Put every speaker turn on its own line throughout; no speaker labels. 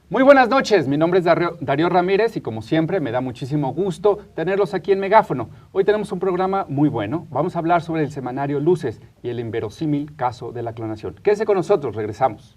Muy buenas noches, mi nombre es Darío Ramírez y como siempre me da muchísimo gusto tenerlos aquí en Megáfono. Hoy tenemos un programa muy bueno, vamos a hablar sobre el semanario Luces y el inverosímil caso de la clonación. Quédese con nosotros, regresamos.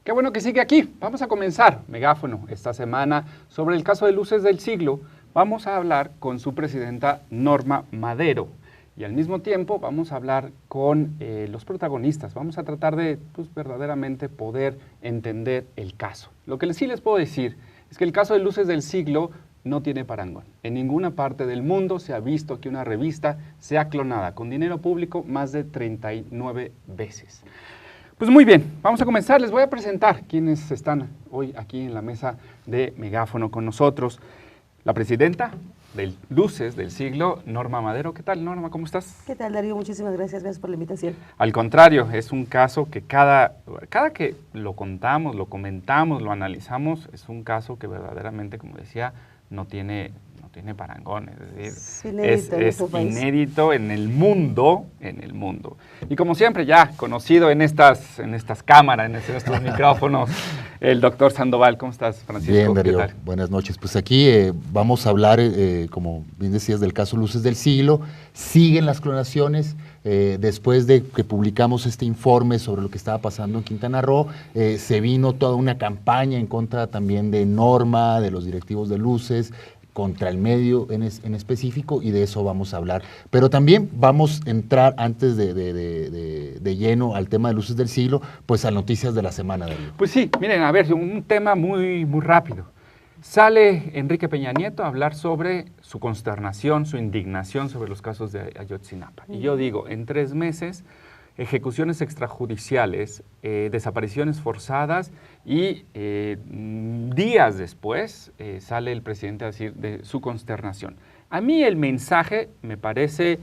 Qué bueno que sigue aquí. Vamos a comenzar Megáfono esta semana sobre el caso de Luces del Siglo. Vamos a hablar con su presidenta Norma Madero y al mismo tiempo vamos a hablar con los protagonistas. Vamos a tratar de verdaderamente poder entender el caso. Lo que sí les puedo decir es que el caso de Luces del Siglo no tiene parangón. En ninguna parte del mundo se ha visto que una revista sea clonada con dinero público más de 39 veces. Pues muy bien, vamos a comenzar. Les voy a presentar quienes están hoy aquí en la mesa de Megáfono con nosotros. La presidenta de Luces del Siglo, Norma Madero. ¿Qué tal, Norma? ¿Cómo estás?
¿Qué tal, Darío? Muchísimas gracias por la invitación.
Al contrario, es un caso que cada que lo contamos, lo comentamos, lo analizamos, es un caso que verdaderamente, como decía, no tiene parangón, es decir, es inédito en el mundo, Y como siempre, ya conocido en estas cámaras, en estos micrófonos, el doctor Sandoval. ¿Cómo estás, Francisco?
Bien, Darío, buenas noches. Pues aquí vamos a hablar, como bien decías, del caso Luces del Siglo. Siguen las clonaciones. Después de que publicamos este informe sobre lo que estaba pasando en Quintana Roo, se vino toda una campaña en contra también de Norma, de los directivos de Luces, contra el medio en específico, y de eso vamos a hablar. Pero también vamos a entrar antes de lleno al tema de Luces del Siglo, pues a noticias de la semana, Darío.
Pues sí, miren, a ver, un tema muy rápido. Sale Enrique Peña Nieto a hablar sobre su consternación, su indignación sobre los casos de Ayotzinapa. Y yo digo, en 3 meses, ejecuciones extrajudiciales, desapariciones forzadas y días después sale el presidente a decir de su consternación. A mí el mensaje me parece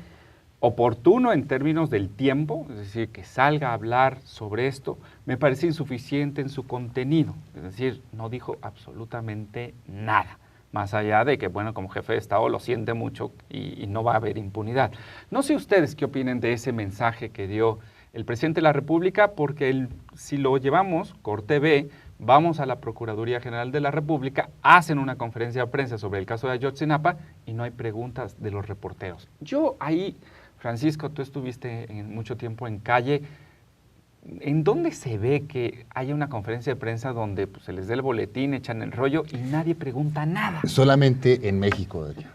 oportuno en términos del tiempo, es decir, que salga a hablar sobre esto, me parece insuficiente en su contenido, es decir, no dijo absolutamente nada. Más allá de que, bueno, como jefe de Estado lo siente mucho y no va a haber impunidad. No sé ustedes qué opinen de ese mensaje que dio el presidente de la República, porque si lo llevamos, corte B, vamos a la Procuraduría General de la República, hacen una conferencia de prensa sobre el caso de Ayotzinapa y no hay preguntas de los reporteros. Yo ahí, Francisco, tú estuviste mucho tiempo en calle. ¿En dónde se ve que haya una conferencia de prensa donde se les dé el boletín, echan el rollo y nadie pregunta nada?
Solamente en México, Darío.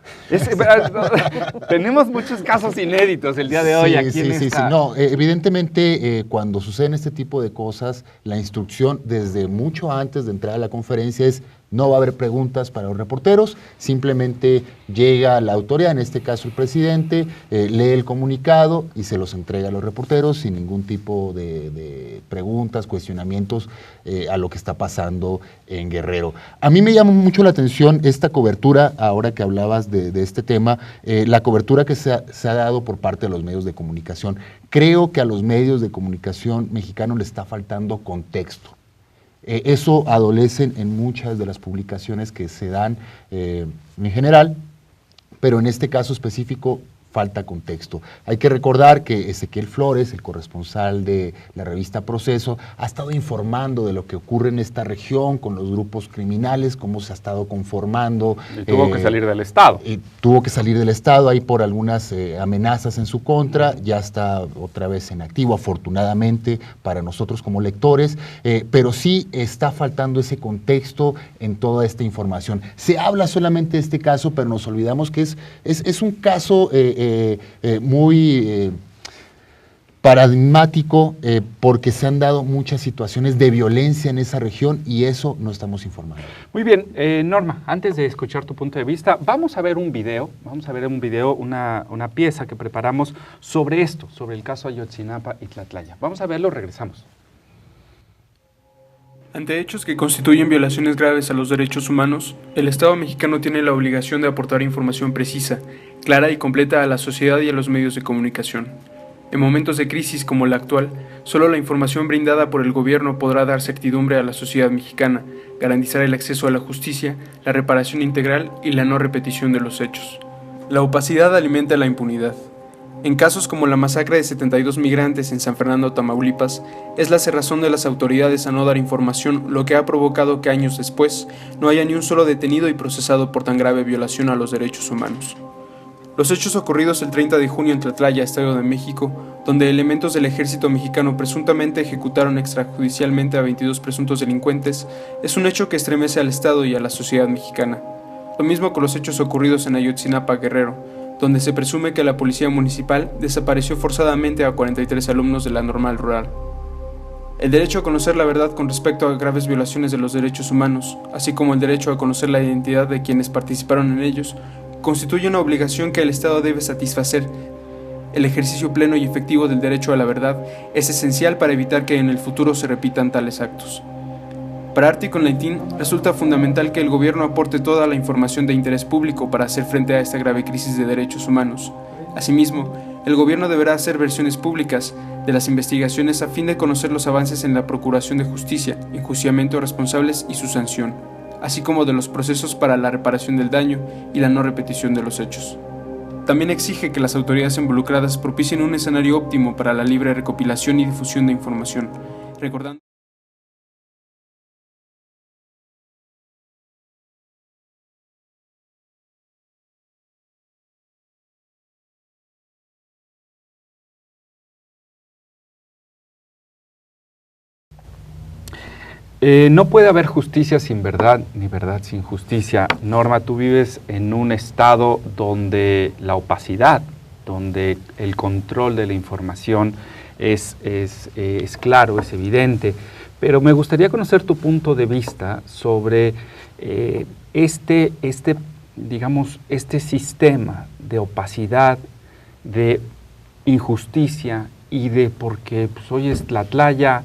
Tenemos muchos casos inéditos el día de hoy aquí en esta...
No, evidentemente cuando suceden este tipo de cosas, la instrucción desde mucho antes de entrar a la conferencia es: no va a haber preguntas para los reporteros, simplemente llega la autoridad, en este caso el presidente, lee el comunicado y se los entrega a los reporteros sin ningún tipo de preguntas, cuestionamientos a lo que está pasando en Guerrero. A mí me llama mucho la atención esta cobertura, ahora que hablabas de este tema, la cobertura que se ha dado por parte de los medios de comunicación. Creo que a los medios de comunicación mexicanos le está faltando contexto. Eso adolece en muchas de las publicaciones que se dan en general, pero en este caso específico falta contexto. Hay que recordar que Ezequiel Flores, el corresponsal de la revista Proceso, ha estado informando de lo que ocurre en esta región con los grupos criminales, cómo se ha estado conformando.
Y tuvo que salir del Estado.
Tuvo que salir del Estado ahí por algunas amenazas en su contra. Ya está otra vez en activo, afortunadamente, para nosotros como lectores, pero sí está faltando ese contexto en toda esta información. Se habla solamente de este caso, pero nos olvidamos que es un caso muy paradigmático porque se han dado muchas situaciones de violencia en esa región y eso no estamos informando.
Muy bien, Norma, antes de escuchar tu punto de vista, vamos a ver un video, una pieza que preparamos sobre esto, sobre el caso Ayotzinapa y Tlatlaya. Vamos a verlo, regresamos.
Ante hechos que constituyen violaciones graves a los derechos humanos, el Estado mexicano tiene la obligación de aportar información precisa, clara y completa a la sociedad y a los medios de comunicación. En momentos de crisis como la actual, solo la información brindada por el gobierno podrá dar certidumbre a la sociedad mexicana, garantizar el acceso a la justicia, la reparación integral y la no repetición de los hechos. La opacidad alimenta la impunidad. En casos como la masacre de 72 migrantes en San Fernando, Tamaulipas, es la cerrazón de las autoridades a no dar información lo que ha provocado que años después no haya ni un solo detenido y procesado por tan grave violación a los derechos humanos. Los hechos ocurridos el 30 de junio en Tlatlaya, Estado de México, donde elementos del ejército mexicano presuntamente ejecutaron extrajudicialmente a 22 presuntos delincuentes, es un hecho que estremece al Estado y a la sociedad mexicana. Lo mismo con los hechos ocurridos en Ayotzinapa, Guerrero, donde se presume que la policía municipal desapareció forzadamente a 43 alumnos de la normal rural. El derecho a conocer la verdad con respecto a graves violaciones de los derechos humanos, así como el derecho a conocer la identidad de quienes participaron en ellos, constituye una obligación que el Estado debe satisfacer. El ejercicio pleno y efectivo del derecho a la verdad es esencial para evitar que en el futuro se repitan tales actos. Para Arte y Conleitín, resulta fundamental que el gobierno aporte toda la información de interés público para hacer frente a esta grave crisis de derechos humanos. Asimismo, el gobierno deberá hacer versiones públicas de las investigaciones a fin de conocer los avances en la procuración de justicia, enjuiciamiento de responsables y su sanción, así como de los procesos para la reparación del daño y la no repetición de los hechos. También exige que las autoridades involucradas propicien un escenario óptimo para la libre recopilación y difusión de información, recordando
No puede haber justicia sin verdad, ni verdad sin justicia. Norma, tú vives en un estado donde la opacidad, donde el control de la información es claro, es evidente, pero me gustaría conocer tu punto de vista sobre este sistema de opacidad, de injusticia y de porque pues, hoy es Tlatlaya,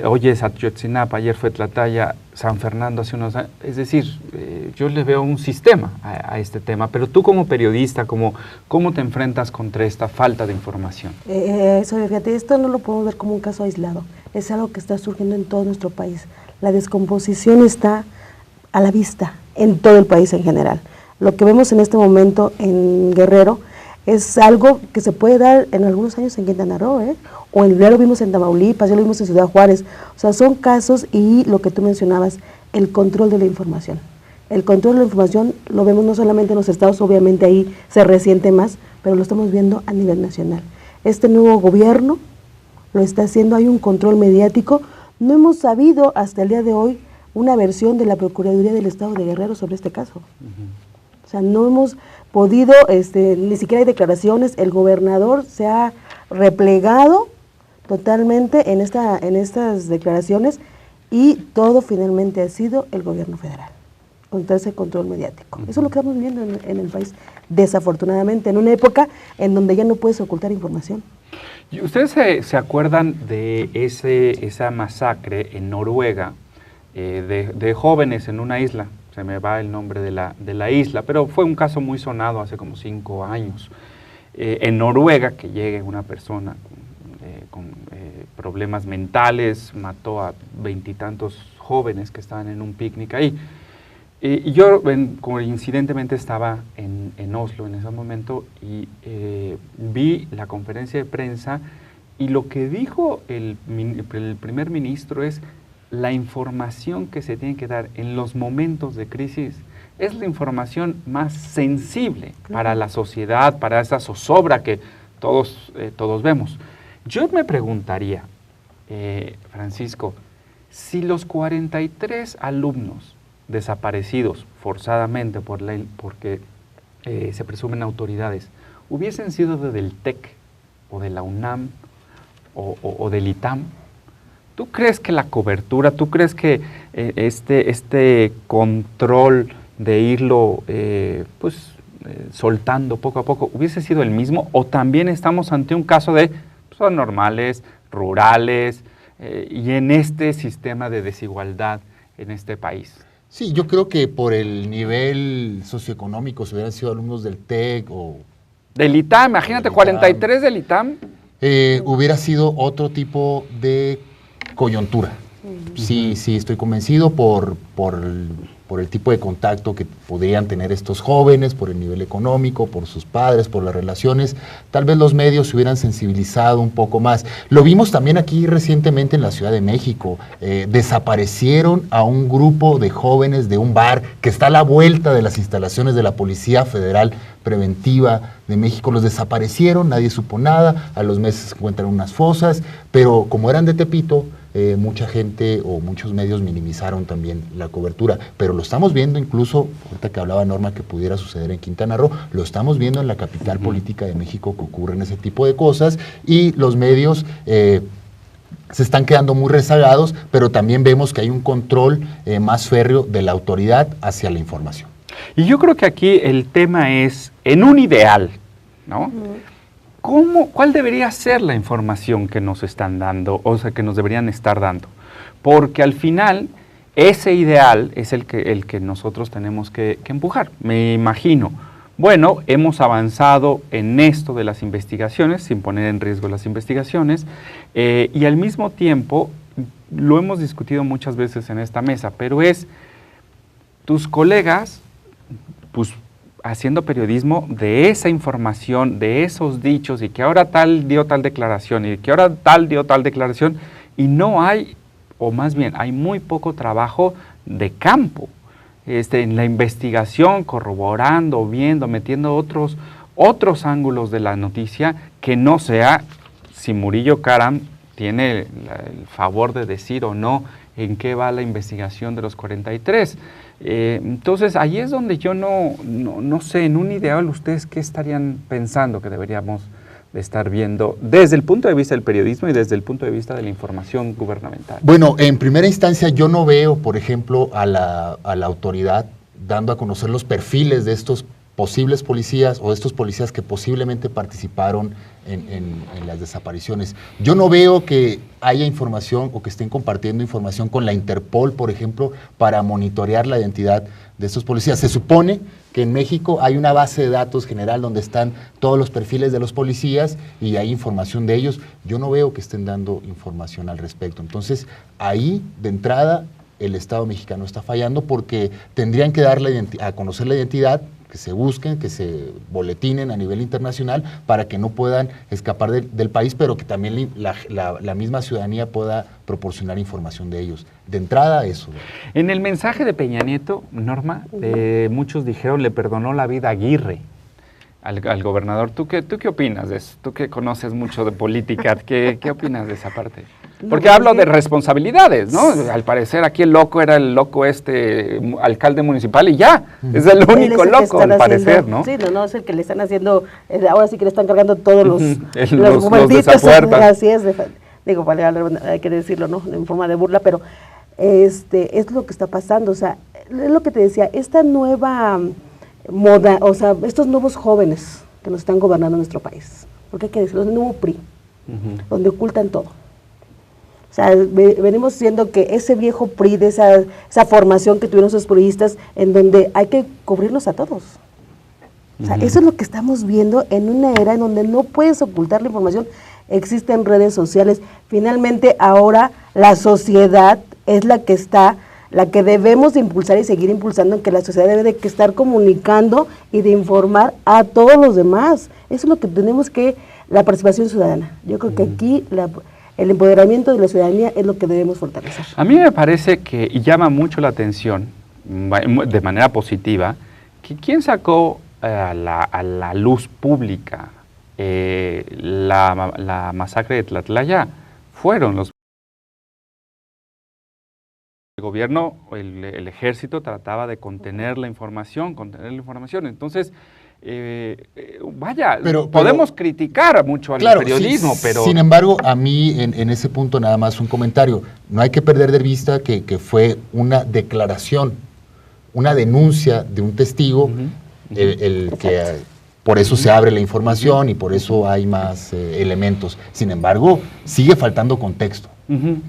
hoy es Ayotzinapa, ayer fue Tlatlaya, San Fernando hace unos años. Es decir, yo le veo un sistema a este tema, pero tú como periodista, ¿cómo te enfrentas contra esta falta de información?
Fíjate, esto no lo podemos ver como un caso aislado, es algo que está surgiendo en todo nuestro país. La descomposición está a la vista en todo el país en general. Lo que vemos en este momento en Guerrero es algo que se puede dar en algunos años en Quintana Roo, o ya lo vimos en Tamaulipas, ya lo vimos en Ciudad Juárez. O sea, son casos y lo que tú mencionabas, el control de la información. El control de la información lo vemos no solamente en los estados, obviamente ahí se resiente más, pero lo estamos viendo a nivel nacional. Este nuevo gobierno lo está haciendo, hay un control mediático. No hemos sabido hasta el día de hoy una versión de la Procuraduría del Estado de Guerrero sobre este caso. O sea, no hemos podido, ni siquiera hay declaraciones, el gobernador se ha replegado totalmente en estas declaraciones y todo finalmente ha sido el gobierno federal, contra ese control mediático. Eso es lo que estamos viendo en el país, desafortunadamente, en una época en donde ya no puedes ocultar información.
¿Y ustedes se acuerdan de esa masacre en Noruega de jóvenes en una isla? Se me va el nombre de la isla, pero fue un caso muy sonado hace como 5 años. En Noruega, que llegue una persona con problemas mentales, mató a 20 y tantos jóvenes que estaban en un picnic ahí. Y yo coincidentemente estaba en Oslo en ese momento y vi la conferencia de prensa y lo que dijo el primer ministro es: la información que se tiene que dar en los momentos de crisis es la información más sensible para la sociedad, para esa zozobra que todos vemos. Yo me preguntaría, Francisco, si los 43 alumnos desaparecidos forzadamente porque se presumen autoridades hubiesen sido del TEC o de la UNAM o del ITAM, ¿tú crees que la cobertura, tú crees que este control de irlo soltando poco a poco hubiese sido el mismo? ¿O también estamos ante un caso de son normales, rurales, y en este sistema de desigualdad en este país?
Sí, yo creo que por el nivel socioeconómico, si hubieran sido alumnos del TEC o...
Del ITAM, imagínate,
del
43 del ITAM.
Hubiera sido otro tipo de coyuntura. Sí, estoy convencido por el tipo de contacto que podrían tener estos jóvenes, por el nivel económico, por sus padres, por las relaciones. Tal vez los medios se hubieran sensibilizado un poco más. Lo vimos también aquí recientemente en la Ciudad de México. Desaparecieron a un grupo de jóvenes de un bar que está a la vuelta de las instalaciones de la Policía Federal Preventiva de México. Los desaparecieron, nadie supo nada, a los meses se encuentran unas fosas, pero como eran de Tepito, mucha gente o muchos medios minimizaron también la cobertura, pero lo estamos viendo incluso, ahorita que hablaba Norma que pudiera suceder en Quintana Roo, lo estamos viendo en la capital política de México que ocurren ese tipo de cosas y los medios se están quedando muy rezagados, pero también vemos que hay un control más férreo de la autoridad hacia la información.
Y yo creo que aquí el tema es, en un ideal, ¿no? ¿Cuál debería ser la información que nos están dando, o sea, que nos deberían estar dando? Porque al final, ese ideal es el que nosotros tenemos que empujar. Me imagino, bueno, hemos avanzado en esto de las investigaciones, sin poner en riesgo las investigaciones, y al mismo tiempo, lo hemos discutido muchas veces en esta mesa, pero es tus colegas, pues, haciendo periodismo de esa información, de esos dichos, y que ahora tal dio tal declaración, y que ahora tal dio tal declaración, y no hay, o más bien, hay muy poco trabajo de campo, en la investigación, corroborando, viendo, metiendo otros ángulos de la noticia, que no sea si Murillo Karam tiene el favor de decir o no en qué va la investigación de los 43. Entonces, ahí es donde yo no sé, en un ideal, ¿ustedes qué estarían pensando que deberíamos de estar viendo desde el punto de vista del periodismo y desde el punto de vista de la información gubernamental?
Bueno, en primera instancia yo no veo, por ejemplo, a la autoridad dando a conocer los perfiles de estos posibles policías o de estos policías que posiblemente participaron en las desapariciones. Yo no veo que haya información o que estén compartiendo información con la Interpol, por ejemplo, para monitorear la identidad de estos policías. Se supone que en México hay una base de datos general donde están todos los perfiles de los policías y hay información de ellos. Yo no veo que estén dando información al respecto. Entonces, ahí, de entrada, el Estado mexicano está fallando porque tendrían que darle a conocer la identidad, que se busquen, que se boletinen a nivel internacional para que no puedan escapar del país, pero que también la misma ciudadanía pueda proporcionar información de ellos. De entrada, eso.
En el mensaje de Peña Nieto, Norma, muchos dijeron le perdonó la vida a Aguirre, al gobernador. ¿Tú qué opinas de eso? Tú que conoces mucho de política, ¿qué opinas de esa parte? Porque hablo de responsabilidades, ¿no? Al parecer aquí el loco era el loco alcalde municipal y ya, es el único loco al parecer, ¿no?
Sí, no, es el que le están haciendo, ahora sí que le están cargando todos los
los desapuertas.
Así es, digo, vale, hay que decirlo, ¿no? En forma de burla, pero es lo que está pasando, o sea, es lo que te decía, esta nueva moda, o sea, estos nuevos jóvenes que nos están gobernando nuestro país, porque hay que decirlo, el nuevo PRI, donde ocultan todo. O sea, venimos diciendo que ese viejo PRI, de esa formación que tuvieron esos priistas, en donde hay que cubrirlos a todos. O sea, eso es lo que estamos viendo en una era en donde no puedes ocultar la información. Existen redes sociales. Finalmente, ahora la sociedad es la que debemos de impulsar y seguir impulsando, en que la sociedad debe de estar comunicando y de informar a todos los demás. Eso es lo que tenemos la participación ciudadana. Yo creo que aquí el empoderamiento de la ciudadanía es lo que debemos fortalecer. A
mí me parece que, y llama mucho la atención, de manera positiva, que quien sacó a la luz pública la masacre de Tlatlaya fueron los... El gobierno, el ejército trataba de contener la información. Entonces, vaya,
Pero
podemos criticar mucho al
claro,
periodismo,
sí,
pero...
Sin embargo, a mí en ese punto nada más un comentario. No hay que perder de vista que fue una declaración, una denuncia de un testigo, el que por eso se abre la información y por eso hay más elementos. Sin embargo, sigue faltando contexto.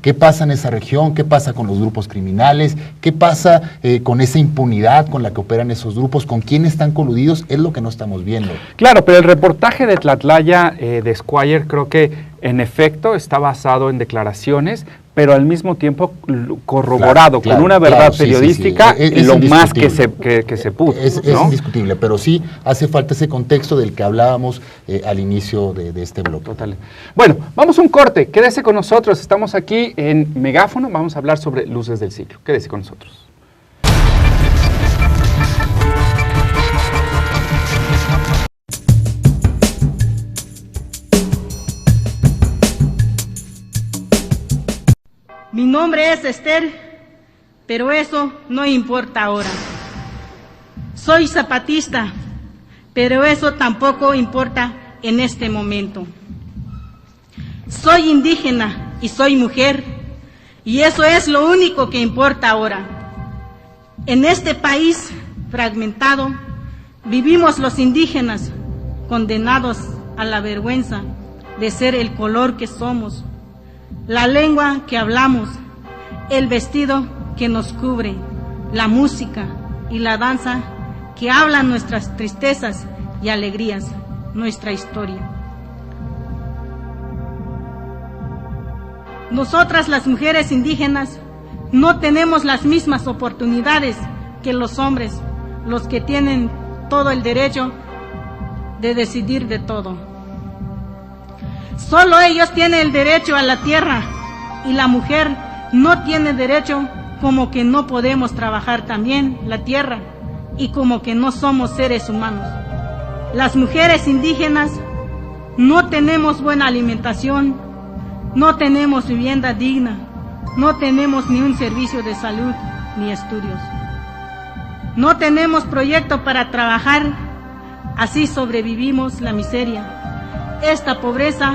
¿Qué pasa en esa región? ¿Qué pasa con los grupos criminales? ¿Qué pasa con esa impunidad con la que operan esos grupos? ¿Con quién están coludidos? Es lo que no estamos viendo.
Claro, pero el reportaje de Tlatlaya de Squire creo que en efecto está basado en declaraciones, pero al mismo tiempo corroborado
Claro,
con una verdad
claro, sí,
periodística
sí, sí. Es
lo más
indiscutible.
que se pudo.
Es
¿no?
indiscutible, pero sí hace falta ese contexto del que hablábamos al inicio de este bloque.
Total. Bueno, vamos a un corte. Quédese con nosotros. Estamos aquí en Megáfono. Vamos a hablar sobre luces del siglo. Quédese con nosotros.
Mi nombre es Esther, pero eso no importa ahora. Soy zapatista, pero eso tampoco importa en este momento. Soy indígena y soy mujer, y eso es lo único que importa ahora. En este país fragmentado, vivimos los indígenas condenados a la vergüenza de ser el color que somos, la lengua que hablamos, el vestido que nos cubre, la música y la danza que hablan nuestras tristezas y alegrías, nuestra historia. Nosotras las mujeres indígenas no tenemos las mismas oportunidades que los hombres, los que tienen todo el derecho de decidir de todo. Solo ellos tienen el derecho a la tierra y la mujer no tiene derecho, como que no podemos trabajar también la tierra y como que no somos seres humanos. Las mujeres indígenas no tenemos buena alimentación, no tenemos vivienda digna, no tenemos ni un servicio de salud ni estudios. No tenemos proyecto para trabajar, así sobrevivimos la miseria. Esta pobreza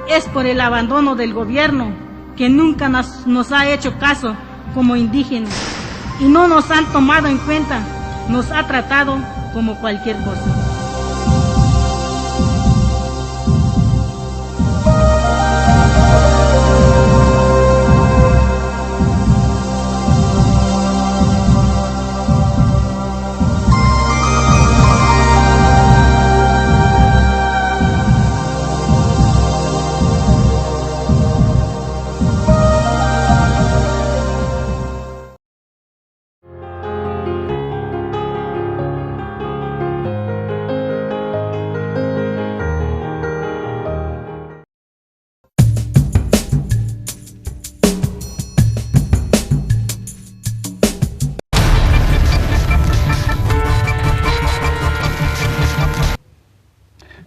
es por el abandono del gobierno, que nunca nos ha hecho caso como indígenas y no nos han tomado en cuenta, nos ha tratado como cualquier cosa.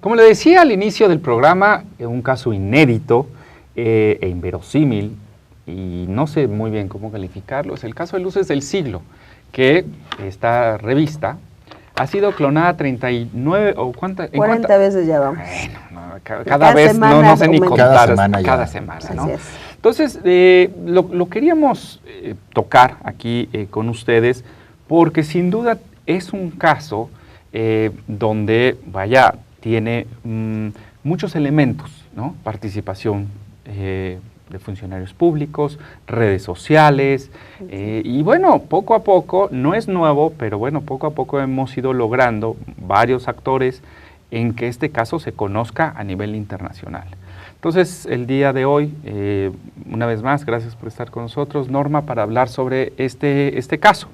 Como le decía al inicio del programa, un caso inédito e inverosímil, y no sé muy bien cómo calificarlo, es el caso de Luces del Siglo, que esta revista ha sido clonada 39 o ¿cuántas?
40 veces ya vamos.
Bueno, cada vez
semana
no sé ni
aumenta.
contar,
Cada semana
semana,
ya.
¿no?
Así es.
Entonces, lo queríamos tocar aquí con ustedes, porque sin duda es un caso donde, vaya, tiene muchos elementos, ¿no? Participación de funcionarios públicos, redes sociales, y bueno, poco a poco, no es nuevo, pero bueno, poco a poco hemos ido logrando varios actores en que este caso se conozca a nivel internacional. Entonces, el día de hoy, una vez más, gracias por estar con nosotros, Norma, para hablar sobre este caso,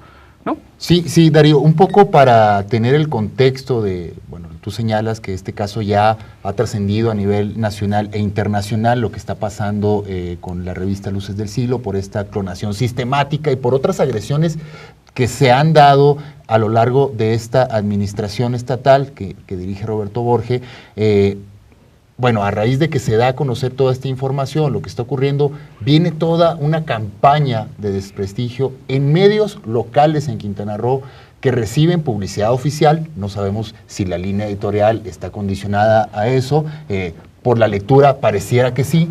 ¿no?
Sí, Darío, un poco para tener el contexto de, bueno, tú señalas que este caso ya ha trascendido a nivel nacional e internacional, lo que está pasando con la revista Luces del Siglo por esta clonación sistemática y por otras agresiones que se han dado a lo largo de esta administración estatal que dirige Roberto Borge. Bueno, a raíz de que se da a conocer toda esta información, lo que está ocurriendo, viene toda una campaña de desprestigio en medios locales en Quintana Roo que reciben publicidad oficial, no sabemos si la línea editorial está condicionada a eso, por la lectura pareciera que sí,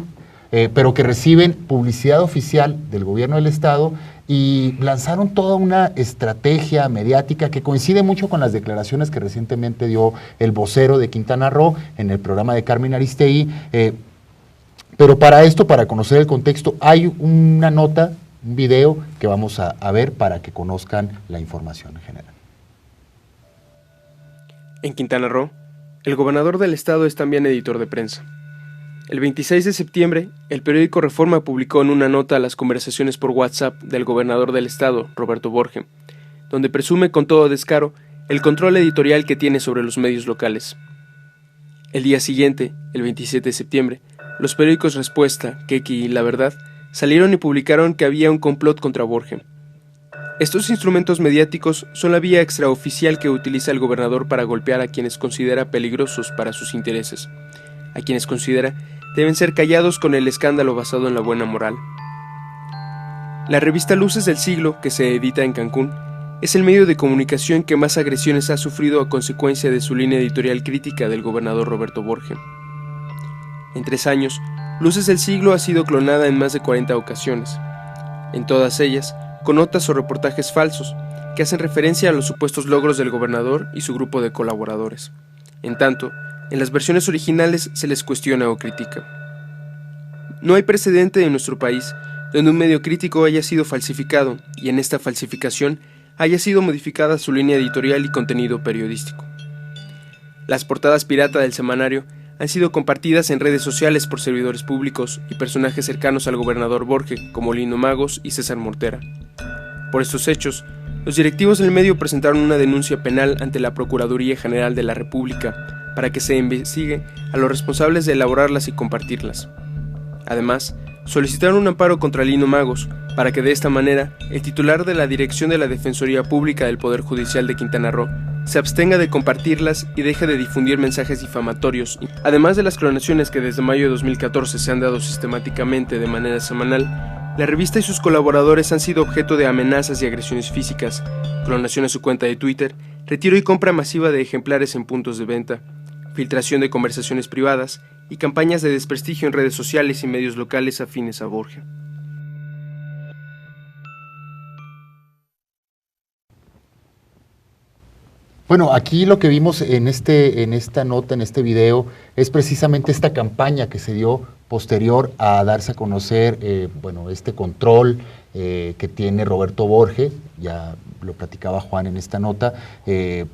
pero que reciben publicidad oficial del gobierno del estado y lanzaron toda una estrategia mediática que coincide mucho con las declaraciones que recientemente dio el vocero de Quintana Roo en el programa de Carmen Aristegui. Pero para esto, para conocer el contexto, hay una nota, un video que vamos a ver para que conozcan la información en general.
En Quintana Roo, el gobernador del estado es también editor de prensa. El 26 de septiembre, el periódico Reforma publicó en una nota las conversaciones por WhatsApp del gobernador del estado, Roberto Borge, donde presume con todo descaro el control editorial que tiene sobre los medios locales. El día siguiente, el 27 de septiembre, los periódicos Respuesta, Quequi y La Verdad salieron y publicaron que había un complot contra Borge. Estos instrumentos mediáticos son la vía extraoficial que utiliza el gobernador para golpear a quienes considera peligrosos para sus intereses, a quienes considera deben ser callados con el escándalo basado en la buena moral. La revista Luces del Siglo, que se edita en Cancún, es el medio de comunicación que más agresiones ha sufrido a consecuencia de su línea editorial crítica del gobernador Roberto Borge. En 3 años, Luces del Siglo ha sido clonada en más de 40 ocasiones, en todas ellas con notas o reportajes falsos que hacen referencia a los supuestos logros del gobernador y su grupo de colaboradores. En tanto, en las versiones originales se les cuestiona o critica. No hay precedente en nuestro país donde un medio crítico haya sido falsificado y en esta falsificación haya sido modificada su línea editorial y contenido periodístico. Las portadas pirata del semanario han sido compartidas en redes sociales por servidores públicos y personajes cercanos al gobernador Borge, como Lino Magos y César Mortera. Por estos hechos, los directivos del medio presentaron una denuncia penal ante la Procuraduría General de la República para que se investigue a los responsables de elaborarlas y compartirlas. Además, solicitaron un amparo contra Lino Magos para que de esta manera el titular de la Dirección de la Defensoría Pública del Poder Judicial de Quintana Roo se abstenga de compartirlas y deje de difundir mensajes difamatorios. Además de las clonaciones que desde mayo de 2014 se han dado sistemáticamente de manera semanal, la revista y sus colaboradores han sido objeto de amenazas y agresiones físicas, clonación a su cuenta de Twitter, retiro y compra masiva de ejemplares en puntos de venta, filtración de conversaciones privadas y campañas de desprestigio en redes sociales y medios locales afines a Borge.
Bueno, aquí lo que vimos en esta nota, en este video, es precisamente esta campaña que se dio posterior a darse a conocer este control que tiene Roberto Borge, ya lo platicaba Juan en esta nota, que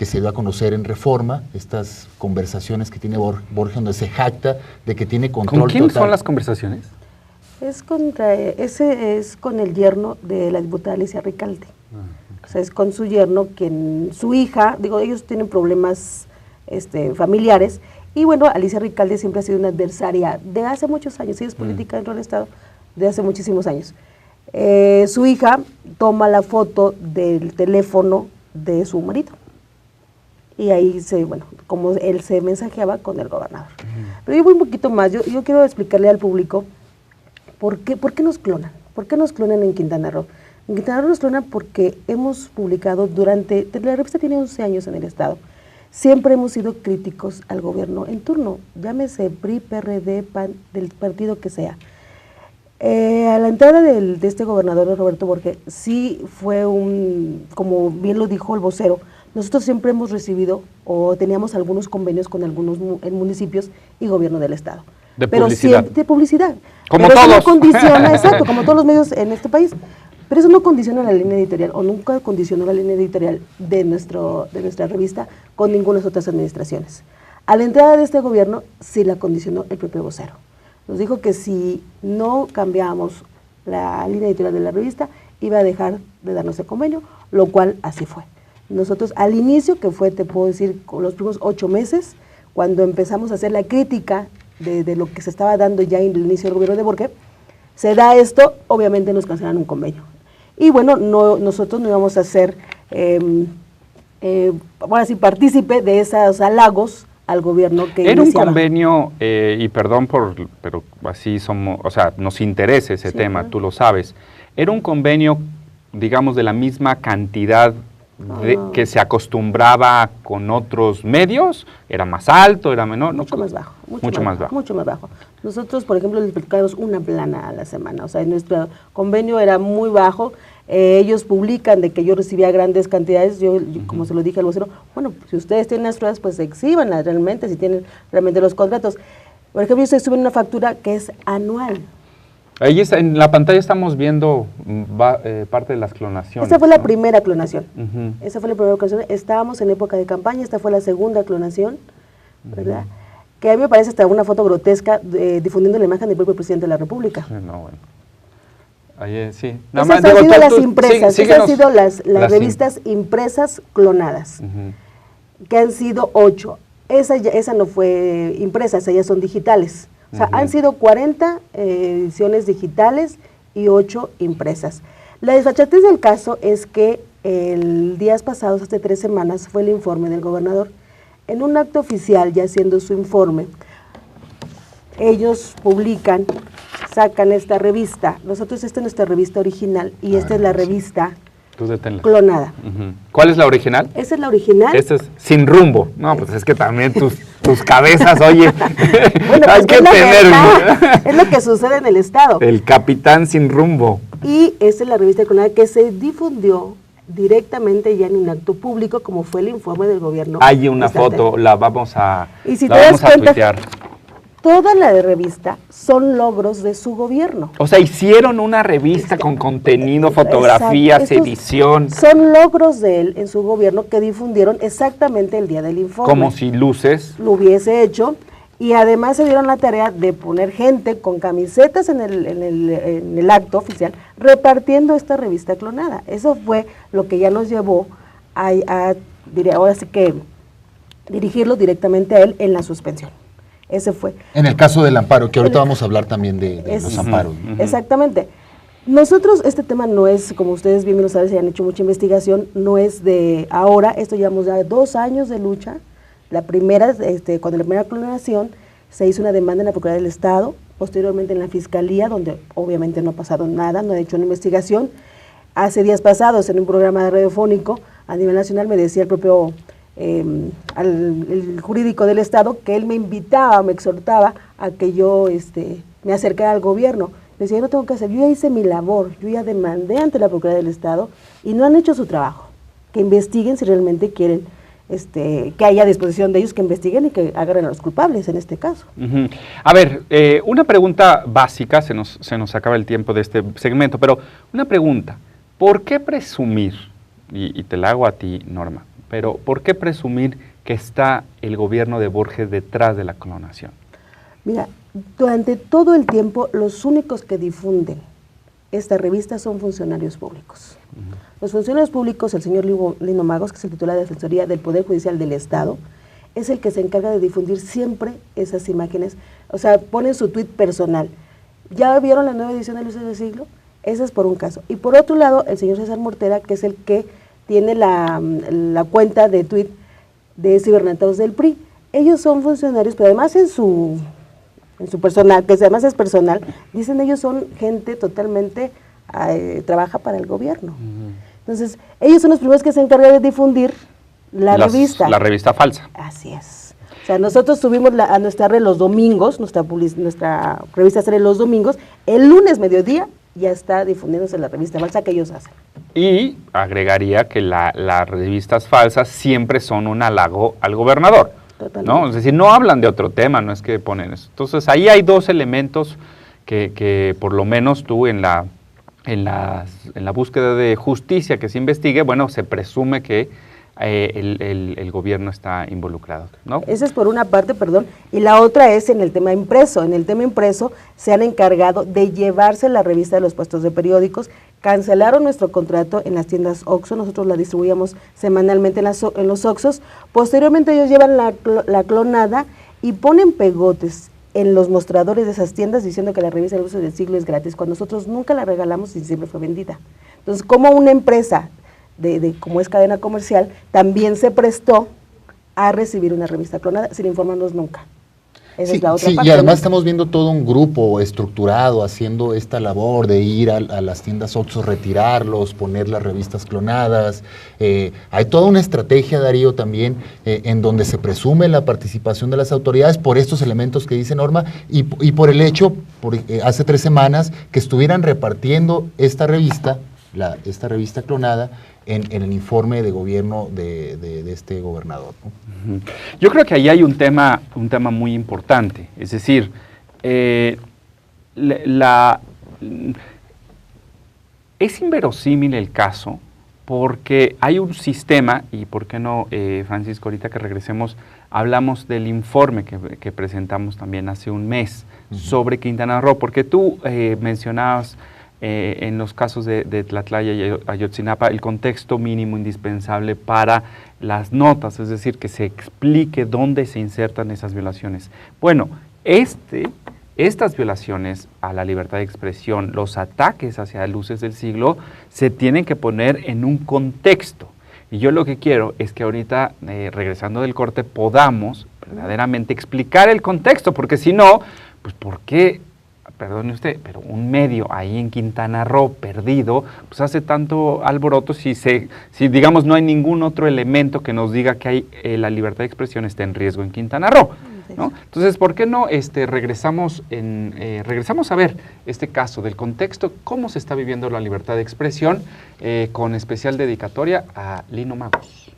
se dio a conocer en Reforma, estas conversaciones que tiene Borge, donde se jacta de que tiene control
total. ¿Con quién
total.
son las conversaciones?
Es con el yerno de la diputada Alicia Ricalde. O sea, es con su yerno, su hija, ellos tienen problemas familiares, y bueno, Alicia Ricalde siempre ha sido una adversaria de hace muchos años, ella es política dentro del Estado de hace muchísimos años. Su hija toma la foto del teléfono de su marido, y ahí como él se mensajeaba con el gobernador. Pero yo voy un poquito más, yo quiero explicarle al público por qué nos clonan, por qué nos clonan en Quintana Roo. En Quintana Roo nos clonan porque hemos publicado la revista tiene 11 años en el Estado, siempre hemos sido críticos al gobierno en turno, llámese PRI, PRD, PAN, del partido que sea. A la entrada de este gobernador Roberto Borge, sí fue como bien lo dijo el vocero, nosotros siempre hemos recibido o teníamos algunos convenios con algunos municipios y gobierno del Estado.
De publicidad.
De publicidad.
Como
pero
todos.
Eso no condiciona, exacto, como todos los medios en este país. Pero eso no condiciona la línea editorial, o nunca condicionó la línea editorial de nuestra revista con ninguna otras administraciones. A la entrada de este gobierno sí la condicionó el propio vocero. Nos dijo que si no cambiábamos la línea editorial de la revista, iba a dejar de darnos el convenio, lo cual así fue. Nosotros al inicio, que fue, te puedo decir, con los primeros 8 meses, cuando empezamos a hacer la crítica de lo que se estaba dando ya en el inicio del gobierno de Borge, se da esto, obviamente nos cancelan un convenio. Y bueno, nosotros no íbamos a ser, ahora sí, partícipe de esos halagos al gobierno que
Era
iniciaba.
un convenio, y perdón pero así somos, o sea, nos interesa ese tema,
claro.
Tú lo sabes. Era un convenio, digamos, de la misma cantidad que se acostumbraba con otros medios? ¿Era más alto, era menor?
Mucho más bajo.
Mucho más bajo.
Mucho más bajo. Nosotros, por ejemplo, les platicamos una plana a la semana, o sea, nuestro convenio era muy bajo. Ellos publican de que yo recibía grandes cantidades, yo, como se lo dije al vocero, bueno, si ustedes tienen las pruebas, pues exhíbanlas realmente, si tienen realmente los contratos. Por ejemplo, yo estuve en una factura que es anual.
Ahí está, en la pantalla estamos viendo parte de las clonaciones.
Esta fue la primera clonación.
Ujú.
Esa fue la primera clonación. Estábamos en época de campaña, esta fue la segunda clonación, ¿verdad? Que a mí me parece hasta una foto grotesca difundiendo la imagen del propio presidente de la República.
Sí, no, bueno. Ahí, sí.
Esas han sido las impresas, esas han sido las
revistas
revistas impresas clonadas, que han sido 8. Esa no fue impresa, esas ya son digitales. O sea, han sido 40 ediciones digitales y 8 impresas. La desfachatez del caso es que el días pasados, hace 3 semanas, fue el informe del gobernador. En un acto oficial, ya haciendo su informe, ellos publican, sacan esta revista. Nosotros, esta es nuestra revista original y esta es la revista clonada.
¿Cuál es la original?
Esa es la original.
Esta es Sin Rumbo. No, pues es que también tus cabezas, oye,
bueno,
hay
pues
que tener...
es lo que sucede en el Estado.
El capitán Sin Rumbo.
Y esta es la revista clonada que se difundió directamente ya en un acto público, como fue el informe del gobierno.
Hay una foto, la vamos a,
y si
la
te
vamos
das
a
cuenta,
tuitear.
Toda la de revista son logros de su gobierno.
O sea, hicieron una revista con contenido, fotografías,
Exacto.
edición.
Son logros de él en su gobierno que difundieron exactamente el día del informe.
Como si Luces
lo hubiese hecho. Y además se dieron la tarea de poner gente con camisetas en el acto oficial repartiendo esta revista clonada. Eso fue lo que ya nos llevó diría, ahora sí que dirigirlo directamente a él en la suspensión. Ese fue.
En el caso del amparo, que ahorita vamos a hablar también de los amparos.
Exactamente. Nosotros, este tema no es, como ustedes bien lo saben, se han hecho mucha investigación, no es de ahora, esto llevamos ya 2 años de lucha. La primera, cuando la primera clonación, se hizo una demanda en la Procuraduría del Estado, posteriormente en la Fiscalía, donde obviamente no ha pasado nada, no ha hecho una investigación. Hace días pasados, en un programa radiofónico a nivel nacional, me decía el propio el jurídico del Estado que él me invitaba, me exhortaba a que yo me acercara al gobierno. Le decía, yo no tengo que hacer, yo ya hice mi labor, yo ya demandé ante la Procuraduría del Estado y no han hecho su trabajo. Que investiguen si realmente quieren que haya disposición de ellos, que investiguen y que agarren a los culpables en este caso.
A ver, una pregunta básica, se nos acaba el tiempo de este segmento, pero una pregunta, ¿por qué presumir, y te la hago a ti, Norma, pero ¿por qué presumir que está el gobierno de Borges detrás de la clonación?
Mira, durante todo el tiempo los únicos que difunden esta revista son funcionarios públicos. Los funcionarios públicos, el señor Lino Magos, que es el titular de Asesoría del Poder Judicial del Estado, es el que se encarga de difundir siempre esas imágenes. O sea, pone su tuit personal. ¿Ya vieron la nueva edición de Luces del Siglo? Ese es por un caso. Y por otro lado, el señor César Mortera, que es el que tiene la cuenta de tuit de Cibernautas del PRI. Ellos son funcionarios, pero además en su personal, que además es personal, dicen ellos son gente totalmente, trabaja para el gobierno. Entonces, ellos son los primeros que se encargan de difundir la revista.
La revista falsa.
Así es. O sea, nosotros subimos a nuestra red los domingos, nuestra revista sale los domingos, el lunes mediodía ya está difundiéndose la revista falsa que ellos hacen.
Y agregaría que las revistas falsas siempre son un halago al gobernador. ¿No? Es decir, no hablan de otro tema, no es que ponen eso. Entonces, ahí hay 2 elementos que por lo menos tú en la búsqueda de justicia que se investigue, bueno, se presume que el gobierno está involucrado, ¿no?
Esa es por una parte, perdón, y la otra es en el tema impreso. En el tema impreso se han encargado de llevarse la revista de los puestos de periódicos, cancelaron nuestro contrato en las tiendas Oxxo, nosotros la distribuíamos semanalmente en los Oxxos, posteriormente ellos llevan la clonada y ponen pegotes en los mostradores de esas tiendas diciendo que la revista de Luces del Siglo es gratis, cuando nosotros nunca la regalamos y siempre fue vendida. Entonces, como una empresa como es cadena comercial, también se prestó a recibir una revista clonada sin informarnos nunca. Esa
Sí,
es la otra
sí,
parte.
y además
¿no?
estamos viendo todo un grupo estructurado haciendo esta labor de ir a las tiendas Oxxo, retirarlos, poner las revistas clonadas. Hay toda una estrategia, Darío, también en donde se presume la participación de las autoridades por estos elementos que dice Norma y por el hecho, hace 3 semanas, que estuvieran repartiendo esta revista clonada en el informe de gobierno de este gobernador, ¿no?
Ujú. Yo creo que ahí hay un tema muy importante, es decir, es inverosímil el caso porque hay un sistema, y por qué no, Francisco, ahorita que regresemos, hablamos del informe que presentamos también hace un mes sobre Quintana Roo, porque tú mencionabas en los casos de Tlatlaya y Ayotzinapa el contexto mínimo indispensable para las notas, es decir, que se explique dónde se insertan esas violaciones. Bueno, estas violaciones a la libertad de expresión, los ataques hacia luces del siglo, se tienen que poner en un contexto. Y yo lo que quiero es que ahorita, regresando del corte, podamos verdaderamente explicar el contexto, porque si no, pues ¿por qué? Perdone usted, pero un medio ahí en Quintana Roo perdido, pues hace tanto alboroto si digamos no hay ningún otro elemento que nos diga que la libertad de expresión está en riesgo en Quintana Roo, ¿no? Entonces, ¿por qué no regresamos a ver este caso del contexto, cómo se está viviendo la libertad de expresión, con especial dedicatoria a Lino Magos?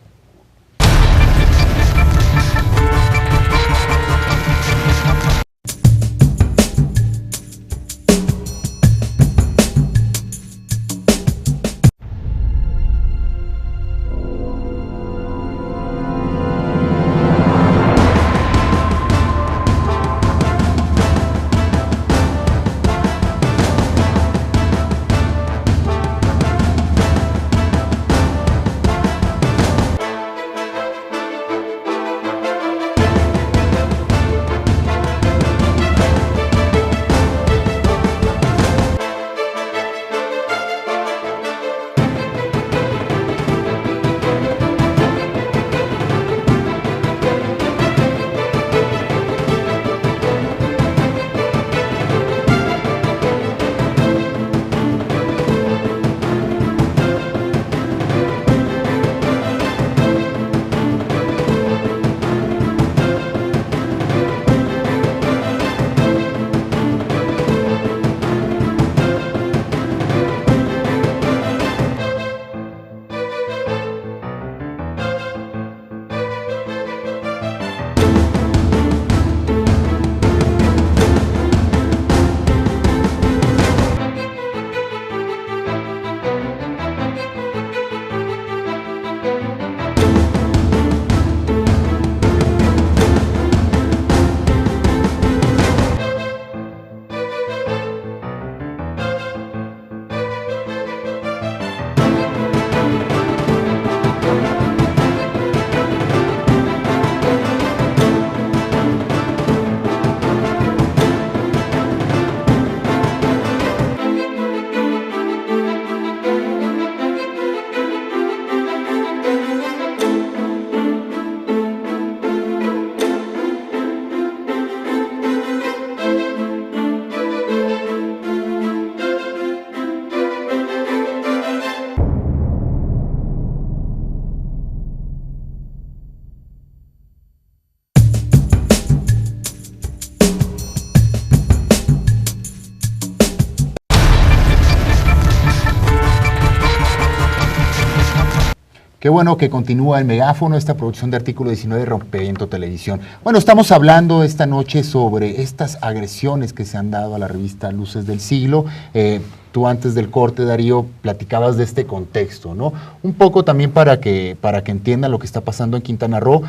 Qué bueno que continúa el megáfono, esta producción de Artículo 19 Rompeviento Televisión. Bueno, estamos hablando esta noche sobre estas agresiones que se han dado a la revista Luces del Siglo. Tú antes del corte, Darío, platicabas de este contexto, ¿no? Un poco también para que entiendan lo que está pasando en Quintana Roo.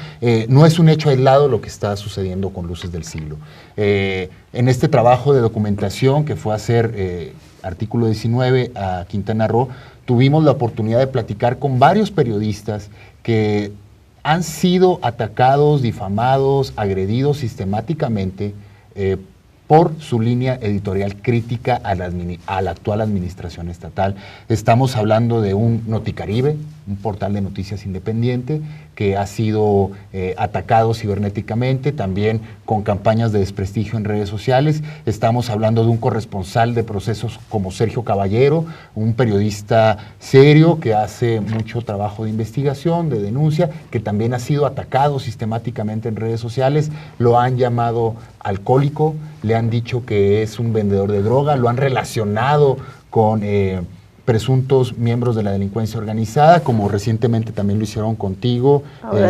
No es un hecho aislado lo que está sucediendo con Luces del Siglo. En este trabajo de documentación que fue a hacer Artículo 19 a Quintana Roo, tuvimos la oportunidad de platicar con varios periodistas que han sido atacados, difamados, agredidos sistemáticamente por su línea editorial crítica a la actual administración estatal. Estamos hablando de un Noticaribe, un portal de noticias independiente que ha sido atacado cibernéticamente, también con campañas de desprestigio en redes sociales. Estamos hablando de un corresponsal de Procesos como Sergio Caballero, un periodista serio que hace mucho trabajo de investigación, de denuncia, que también ha sido atacado sistemáticamente en redes sociales. Lo han llamado alcohólico, le han dicho que es un vendedor de droga, lo han relacionado con presuntos miembros de la delincuencia organizada, como recientemente también lo hicieron contigo,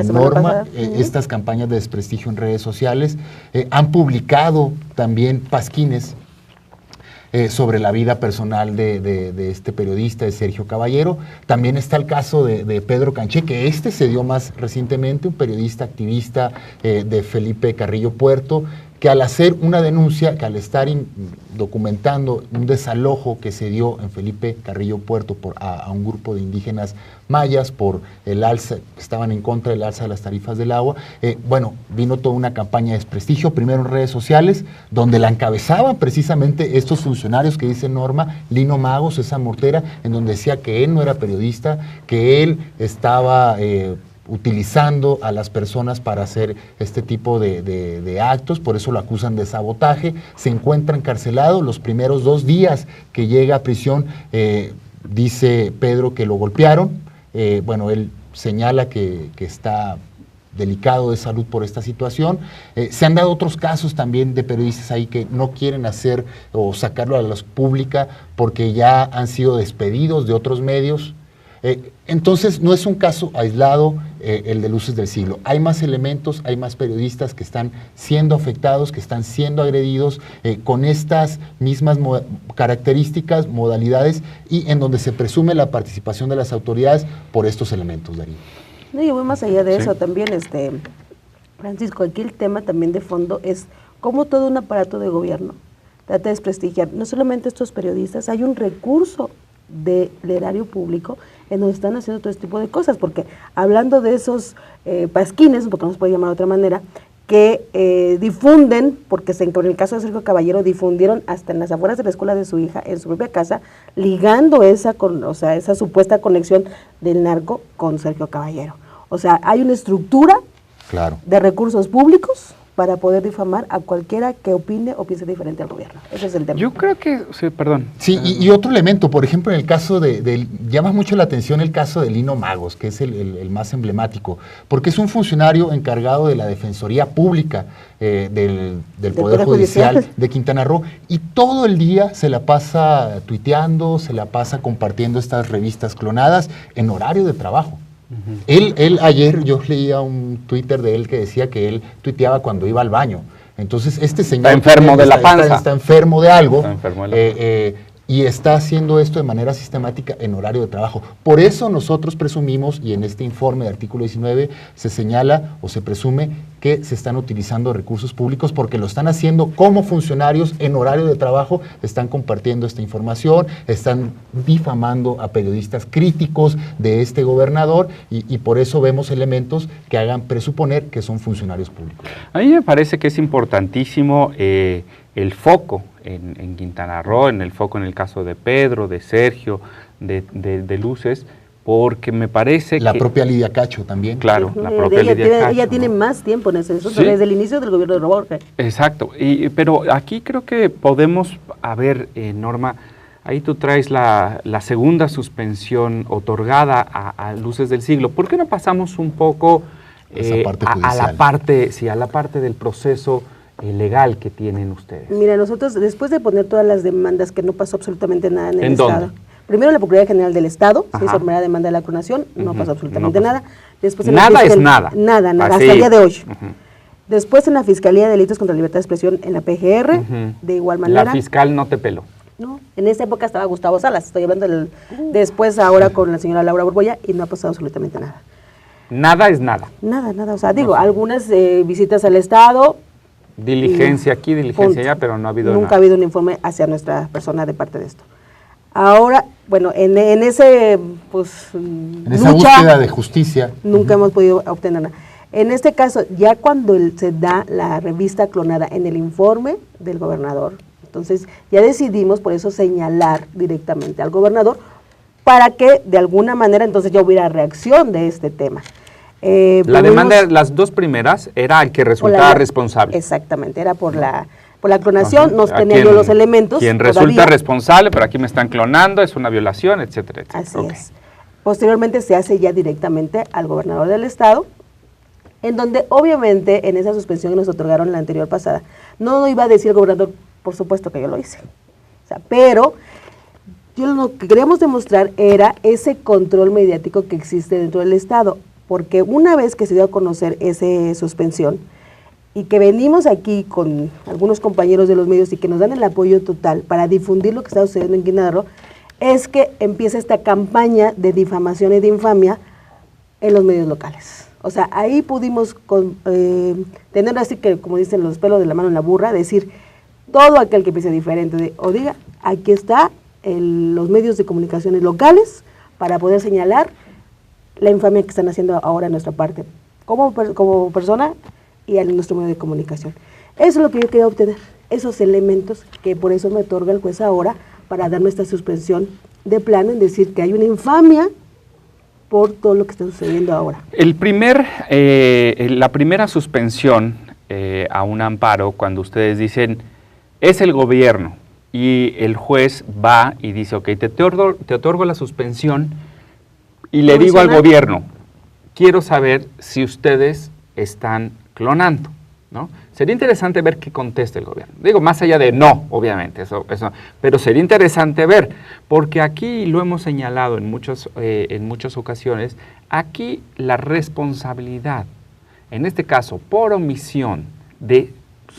Norma. Estas campañas de desprestigio en redes sociales han publicado también pasquines sobre la vida personal de este periodista, de Sergio Caballero. También está el caso de Pedro Canché, que se dio más recientemente, un periodista activista de Felipe Carrillo Puerto, que al hacer una denuncia, que al estar documentando un desalojo que se dio en Felipe Carrillo Puerto a un grupo de indígenas mayas por el alza, estaban en contra del alza de las tarifas del agua, vino toda una campaña de desprestigio, primero en redes sociales, donde la encabezaban precisamente estos funcionarios que dice Norma, Lino Magos, esa mortera, en donde decía que él no era periodista, que él estaba utilizando a las personas para hacer este tipo de actos, por eso lo acusan de sabotaje. Se encuentra encarcelado. Los primeros 2 días que llega a prisión, dice Pedro que lo golpearon. Él señala que está delicado de salud por esta situación. Se han dado otros casos también de periodistas ahí que no quieren hacer o sacarlo a la luz pública porque ya han sido despedidos de otros medios. Entonces, no es un caso aislado el de Luces del Siglo. Hay más elementos, hay más periodistas que están siendo afectados, que están siendo agredidos con estas mismas características, modalidades, y en donde se presume la participación de las autoridades por estos elementos, Darío.
No, y voy más allá de eso también, Francisco, aquí el tema también de fondo es cómo todo un aparato de gobierno trata de desprestigiar no solamente estos periodistas, hay un recurso del erario público en donde están haciendo todo este tipo de cosas, porque hablando de esos pasquines, porque no se puede llamar de otra manera, que difunden, porque en el caso de Sergio Caballero difundieron hasta en las afueras de la escuela de su hija, en su propia casa, ligando esa supuesta conexión del narco con Sergio Caballero. O sea, hay una estructura de recursos públicos para poder difamar a cualquiera que opine o piense diferente al gobierno. Ese es el tema.
Yo creo que, sí, perdón.
Sí, y otro elemento, por ejemplo, en el caso llama mucho la atención el caso de Lino Magos, que es el más emblemático, porque es un funcionario encargado de la Defensoría Pública del Poder Judicial de Quintana Roo, y todo el día se la pasa tuiteando, se la pasa compartiendo estas revistas clonadas en horario de trabajo. Él ayer yo leía un Twitter de él que decía que él tuiteaba cuando iba al baño. Entonces este señor
está enfermo de la panza.
Está enfermo de algo. Está enfermo de la y está haciendo esto de manera sistemática en horario de trabajo. Por eso nosotros presumimos, y en este informe de artículo 19 se señala o se presume que se están utilizando recursos públicos porque lo están haciendo como funcionarios en horario de trabajo, están compartiendo esta información, están difamando a periodistas críticos de este gobernador y por eso vemos elementos que hagan presuponer que son funcionarios públicos.
A mí me parece que es importantísimo el foco en Quintana Roo, en el foco en el caso de Pedro, de Sergio, de Luces, porque me parece
la propia Lidia Cacho también.
Claro, la propia Lidia Cacho.
Ella tiene más tiempo en eso,
¿sí?
Desde el inicio del gobierno de Roborges.
Exacto, pero aquí creo que podemos, Norma, ahí tú traes la segunda suspensión otorgada a Luces del Siglo. ¿Por qué no pasamos un poco a la parte del proceso legal que tienen ustedes?
Mira, nosotros después de poner todas las demandas, que no pasó absolutamente nada en el Estado.
¿Dónde?
Primero en la Procuraduría General del Estado, se hizo la primera demanda de la clonación, no pasó absolutamente nada. Después en
nada es nada.
Nada, hasta el día de hoy. Después en la Fiscalía de Delitos contra la Libertad de Expresión en la PGR, de igual manera.
La fiscal no te peló.
No, en esa época estaba Gustavo Salas, estoy hablando después ahora con la señora Laura Borbolla, y no ha pasado absolutamente nada.
Nada es nada.
Nada, o sea, algunas visitas al Estado.
Diligencia aquí, diligencia allá, pero no ha habido
nunca
nada.
ha habido un informe hacia nuestra persona de parte de esto. Ahora, bueno, en esa
lucha, búsqueda de justicia,
nunca hemos podido obtener nada. En este caso, ya cuando se da la revista clonada en el informe del gobernador, entonces ya decidimos por eso señalar directamente al gobernador, para que de alguna manera entonces ya hubiera reacción de este tema.
La demanda, las dos primeras, era el que resultaba responsable.
Exactamente, era por la clonación, no tenía yo los elementos.
Quien resulta responsable, pero aquí me están clonando, es una violación, etcétera, etcétera.
Así es. Posteriormente se hace ya directamente al gobernador del estado, en donde obviamente en esa suspensión que nos otorgaron la anterior pasada, no iba a decir el gobernador, por supuesto que yo lo hice. O sea, pero lo que queríamos demostrar era ese control mediático que existe dentro del estado, porque una vez que se dio a conocer esa suspensión, y que venimos aquí con algunos compañeros de los medios y que nos dan el apoyo total para difundir lo que está sucediendo en Quintana Roo, es que empieza esta campaña de difamación y de infamia en los medios locales. O sea, ahí pudimos tener así que, como dicen, los pelos de la mano en la burra, decir todo aquel que piense diferente, o diga, aquí está los medios de comunicaciones locales para poder señalar la infamia que están haciendo ahora en nuestra parte, como persona y en nuestro medio de comunicación. Eso es lo que yo quería obtener, esos elementos que por eso me otorga el juez ahora para darme esta suspensión de plano, en decir que hay una infamia por todo lo que está sucediendo ahora.
La primera suspensión a un amparo, cuando ustedes dicen, es el gobierno, y el juez va y dice, ok, te otorgo la suspensión, y le digo al gobierno, quiero saber si ustedes están clonando, ¿no? Sería interesante ver qué contesta el gobierno. Digo, más allá de no, obviamente, eso, pero sería interesante ver, porque aquí lo hemos señalado en muchas ocasiones, aquí la responsabilidad, en este caso, por omisión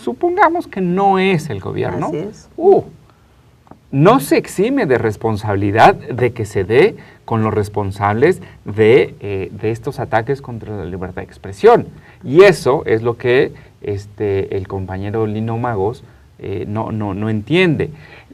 supongamos que no es el gobierno,
así es.
No se exime de responsabilidad de que se dé con los responsables de estos ataques contra la libertad de expresión. Y eso es lo que el compañero Lino Magos no entiende.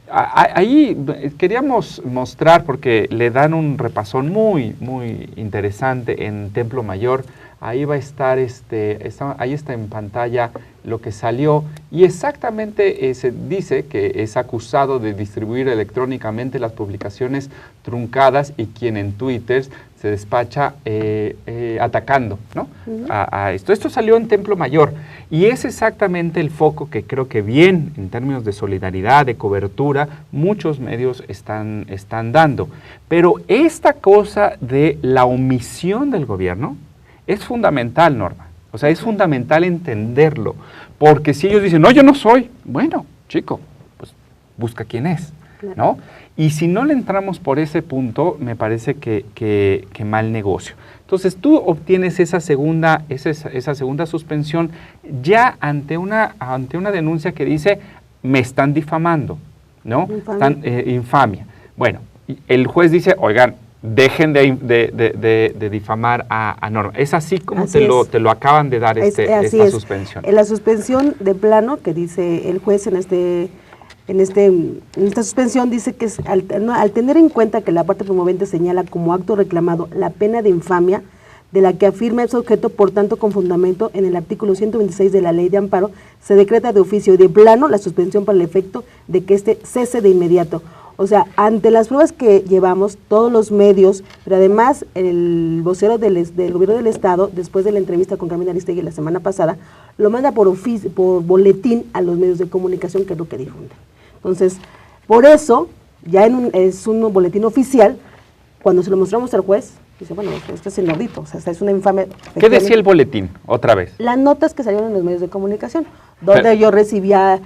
Ahí queríamos mostrar, porque le dan un repasón muy, muy interesante en Templo Mayor. Ahí va a estar, ahí está en pantalla lo que salió, y exactamente se dice que es acusado de distribuir electrónicamente las publicaciones truncadas, y quien en Twitter se despacha atacando, ¿no? a esto. Esto salió en Templo Mayor, y es exactamente el foco que creo que bien, en términos de solidaridad, de cobertura, muchos medios están dando. Pero esta cosa de la omisión del gobierno es fundamental, Norma. O sea, es fundamental entenderlo, porque si ellos dicen, no, yo no soy, bueno, chico, pues busca quién es, ¿no? Y si no le entramos por ese punto, me parece que mal negocio. Entonces, tú obtienes esa segunda suspensión ya ante una denuncia que dice, me están difamando, ¿no? Infamia. Bueno, el juez dice, oigan, dejen de difamar a Norma. Es así como te lo acaban de dar esta suspensión.
En la suspensión de plano que dice el juez en esta suspensión dice que al tener en cuenta que la parte promovente señala como acto reclamado la pena de infamia de la que afirma es objeto, por tanto, con fundamento en el artículo 126 de la Ley de Amparo, se decreta de oficio y de plano la suspensión para el efecto de que cese de inmediato. O sea, ante las pruebas que llevamos, todos los medios, pero además el vocero del gobierno del estado, después de la entrevista con Carmen Aristegui la semana pasada, lo manda por boletín a los medios de comunicación, que es lo que difunde. Entonces, por eso, ya es un boletín oficial, cuando se lo mostramos al juez, dice, bueno, esto es inaudito, o sea, es una infame.
¿Qué decía el boletín, otra vez?
Las notas que salieron en los medios de comunicación, donde yo recibía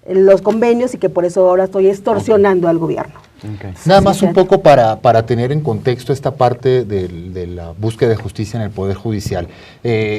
los convenios, y que por eso ahora estoy extorsionando al gobierno.
Okay. Nada más un poco para tener en contexto esta parte de la búsqueda de justicia en el Poder Judicial.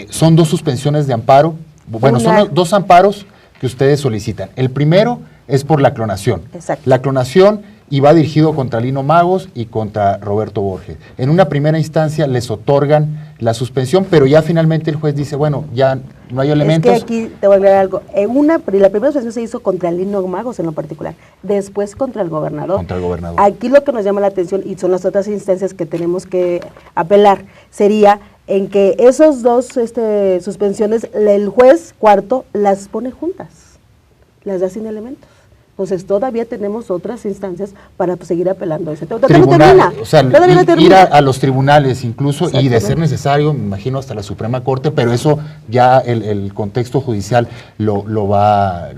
Son dos suspensiones de amparo, bueno, son dos amparos que ustedes solicitan. El primero es por la clonación.
Exacto.
La clonación iba dirigido contra Lino Magos y contra Roberto Borges. En una primera instancia les otorgan la suspensión, pero ya finalmente el juez dice, bueno, ya no hay elementos.
Es que aquí te voy a aclarar algo. La primera suspensión se hizo contra Lino Magos en lo particular, después contra el gobernador.
Contra el gobernador.
Aquí lo que nos llama la atención, y son las otras instancias que tenemos que apelar, sería en que esos dos suspensiones, el juez cuarto las pone juntas, las da sin elementos. Entonces todavía tenemos otras instancias para seguir apelando a ese tema. Todavía no
Tribunal,
termina.
o sea,
Todavía no
ir
termina.
a los tribunales incluso, y de
Exactamente.
ser necesario, me imagino, hasta la Suprema Corte, pero eso ya el contexto judicial lo va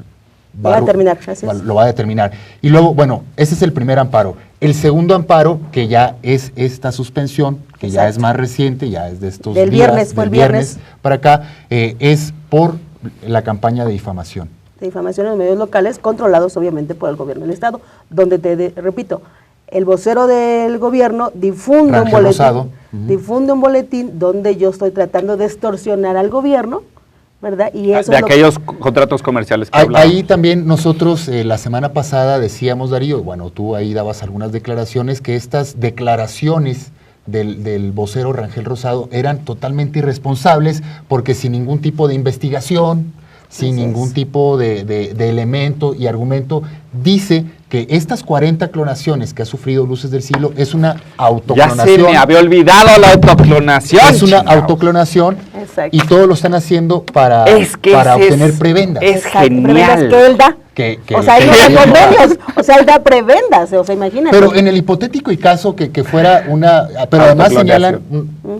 Va a determinar, así es.
lo va a determinar. Y luego, bueno, ese es el primer amparo. El segundo amparo, que ya es esta suspensión, que ya
Exacto.
es más reciente, ya es de estos
Del
días,
viernes, fue
del
el viernes.
para acá, es por la campaña de difamación.
De difamación en los medios locales, controlados obviamente por el gobierno del Estado, donde repito, el vocero del gobierno difunde
Rangel
un boletín,
Rosado.
difunde un boletín donde yo estoy tratando de extorsionar al gobierno, ¿verdad? Y eso
de
es lo
aquellos contratos comerciales que
Ahí
hablábamos.
también nosotros la semana pasada decíamos, Darío, bueno, tú ahí dabas algunas declaraciones, que estas declaraciones del vocero Rangel Rosado eran totalmente irresponsables, porque sin ningún tipo de investigación, sin
Así
ningún
es.
tipo de elemento y argumento, dice que estas 40 clonaciones que ha sufrido Luces del Siglo es una
Ya
autoclonación.
se me había olvidado la autoclonación.
Es una
chingados.
autoclonación
Exacto.
y todo lo están haciendo para
Es que ese
obtener
es-
prebendas.
es
Exacto, prebendas
genial.
que él da.
Que
O sea, él no
que-
da convenios, o sea, él da prebendas, o sea, imagínate.
Pero en el hipotético y caso que fuera una... Pero además señalan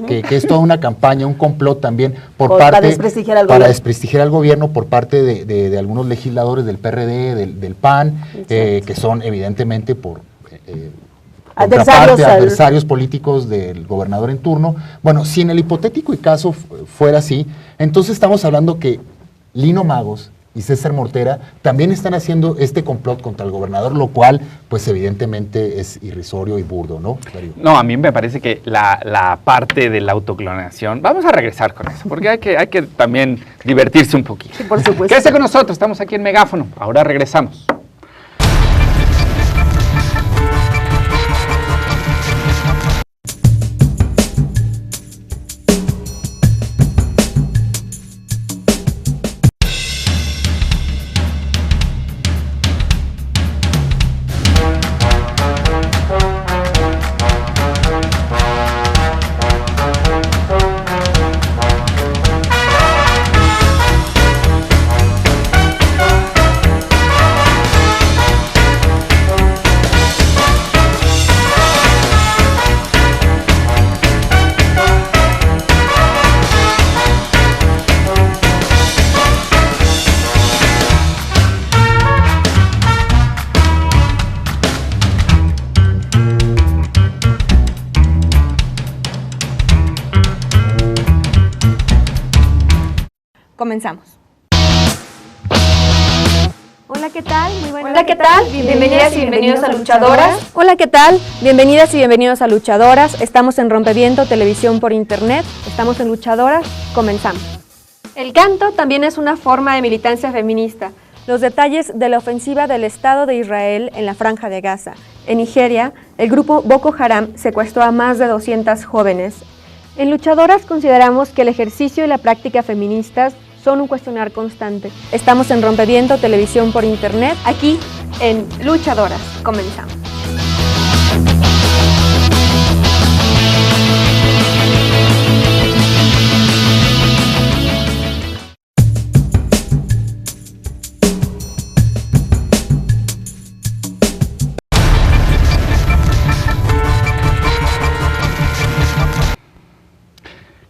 que es toda una campaña, un complot también
Para desprestigiar al gobierno.
desprestigiar al gobierno por parte de algunos legisladores del PRD, del PAN, que son evidentemente por
Adversarios
contraparte,
al-
adversarios políticos del gobernador en turno. Bueno, si en el hipotético y caso fuera así, entonces estamos hablando que Lino Magos y César Mortera también están haciendo este complot contra el gobernador, lo cual, pues evidentemente es irrisorio y burdo, ¿no, Darío?
No, a mí me parece que la parte de la autoclonación, vamos a regresar con eso, porque hay que también divertirse un poquito.
Sí, por supuesto.
Quédese con nosotros, estamos aquí en Megáfono, ahora regresamos.
Comenzamos.
Hola, ¿qué tal? Muy buenas.
Hola, ¿qué tal? Bienvenidas y bienvenidos a Luchadoras. Hola, ¿qué tal? Bienvenidas y bienvenidos a Luchadoras. Estamos en Rompeviento, televisión por internet. Estamos en Luchadoras. Comenzamos. El canto también es una forma de militancia feminista. Los detalles de la ofensiva del Estado de Israel en la Franja de Gaza. En Nigeria, el grupo Boko Haram secuestró a más de 200 jóvenes. En Luchadoras consideramos que el ejercicio y la práctica feministas son un cuestionar constante. Estamos en Rompeviento, televisión por internet, aquí en Luchadoras. Comenzamos.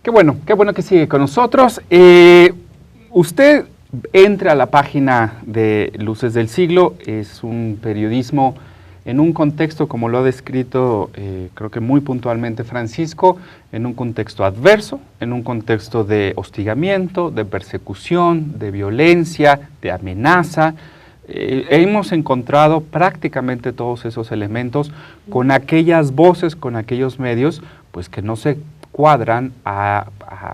Qué bueno que sigue con nosotros. Usted entre a la página de Luces del Siglo, es un periodismo en un contexto, como lo ha descrito, creo que muy puntualmente Francisco, en un contexto adverso, en un contexto de hostigamiento, de persecución, de violencia, de amenaza. Hemos encontrado prácticamente todos esos elementos con aquellas voces, con aquellos medios, pues que no se cuadran a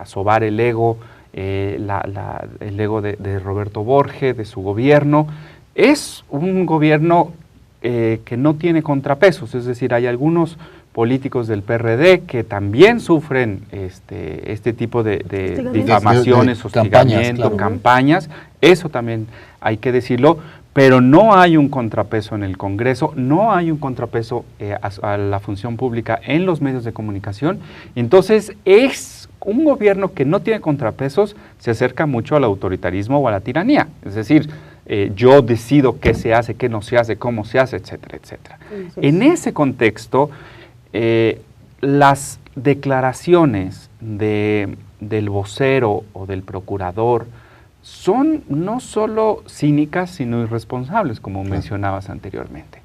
sobar el ego, el ego de Roberto Borges, de su gobierno. Es un gobierno que no tiene contrapesos, es decir, hay algunos políticos del PRD que también sufren este tipo de difamaciones, hostigamiento, campañas, eso también hay que decirlo, pero no hay un contrapeso en el Congreso, no hay un contrapeso a la función pública en los medios de comunicación. Entonces es un gobierno que no tiene contrapesos, se acerca mucho al autoritarismo o a la tiranía. Es decir, yo decido qué se hace, qué no se hace, cómo se hace, etcétera, etcétera. En ese contexto, las declaraciones del vocero o del procurador son no solo cínicas, sino irresponsables, como mencionabas anteriormente.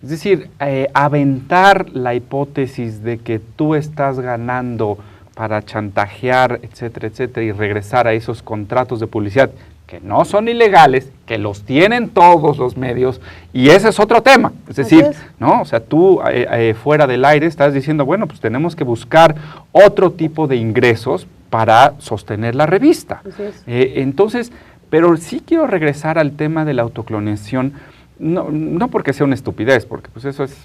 Es decir, aventar la hipótesis de que tú estás ganando para chantajear, etcétera, etcétera, y regresar a esos contratos de publicidad que no son ilegales, que los tienen todos los medios, y ese es otro tema. Es decir, ¿no? O sea, tú fuera del aire estás diciendo, bueno, pues tenemos que buscar otro tipo de ingresos para sostener la revista. Entonces, pero sí quiero regresar al tema de la autoclonación, no porque sea una estupidez, porque pues eso es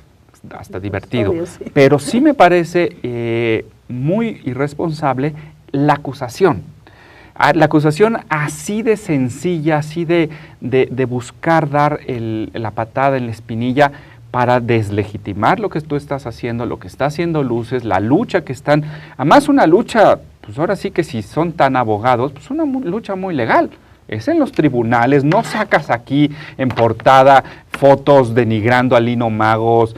hasta divertido,
obvio, sí.
Pero sí me parece muy irresponsable la acusación. La acusación así de sencilla, así de buscar dar la patada en la espinilla para deslegitimar lo que tú estás haciendo, lo que está haciendo Luces, la lucha que están, además una lucha, pues ahora sí que si son tan abogados, pues una lucha muy legal. Es en los tribunales, no sacas aquí en portada fotos denigrando a Lino Magos,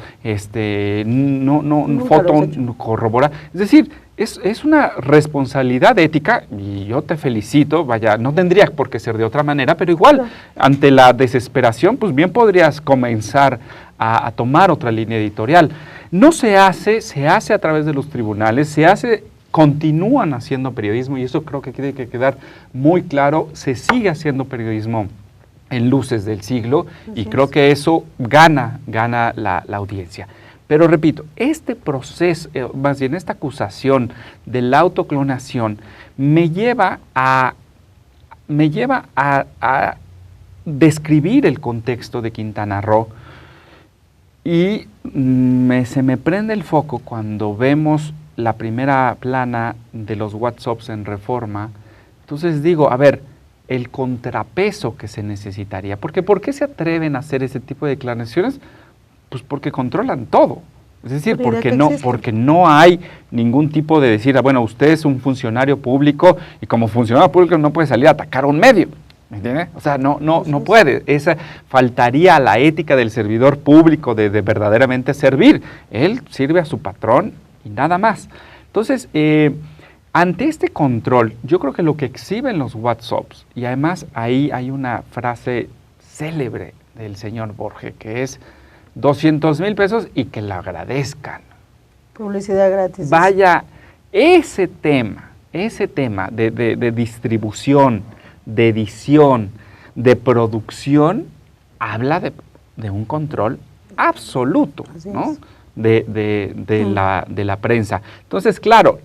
foto corrobora. Es decir, es una responsabilidad ética y yo te felicito, vaya, no tendría por qué ser de otra manera, pero igual, ante la desesperación, pues bien podrías comenzar a tomar otra línea editorial. No se hace, se hace a través de los tribunales, continúan haciendo periodismo y eso creo que tiene que quedar muy claro, se sigue haciendo periodismo en Luces del Siglo y creo que eso gana la audiencia. Pero repito, este proceso, más bien esta acusación de la autoclonación me lleva a describir el contexto de Quintana Roo y se me prende el foco cuando vemos la primera plana de los WhatsApps en Reforma. Entonces digo, a ver, el contrapeso que se necesitaría, porque ¿por qué se atreven a hacer ese tipo de declaraciones? Pues porque controlan todo. Es decir, porque no hay ningún tipo de decir, bueno, usted es un funcionario público y como funcionario público no puede salir a atacar a un medio. ¿Me entiende? O sea, no puede. Faltaría a la ética del servidor público de verdaderamente servir. Él sirve a su patrón y nada más. Entonces, ante este control, yo creo que lo que exhiben los WhatsApps, y además ahí hay una frase célebre del señor Borges, que es 200,000 pesos y que la agradezcan.
Publicidad gratis.
Vaya, ese tema de distribución, de edición, de producción, habla de un control absoluto, ¿no? de la prensa. Entonces, claro,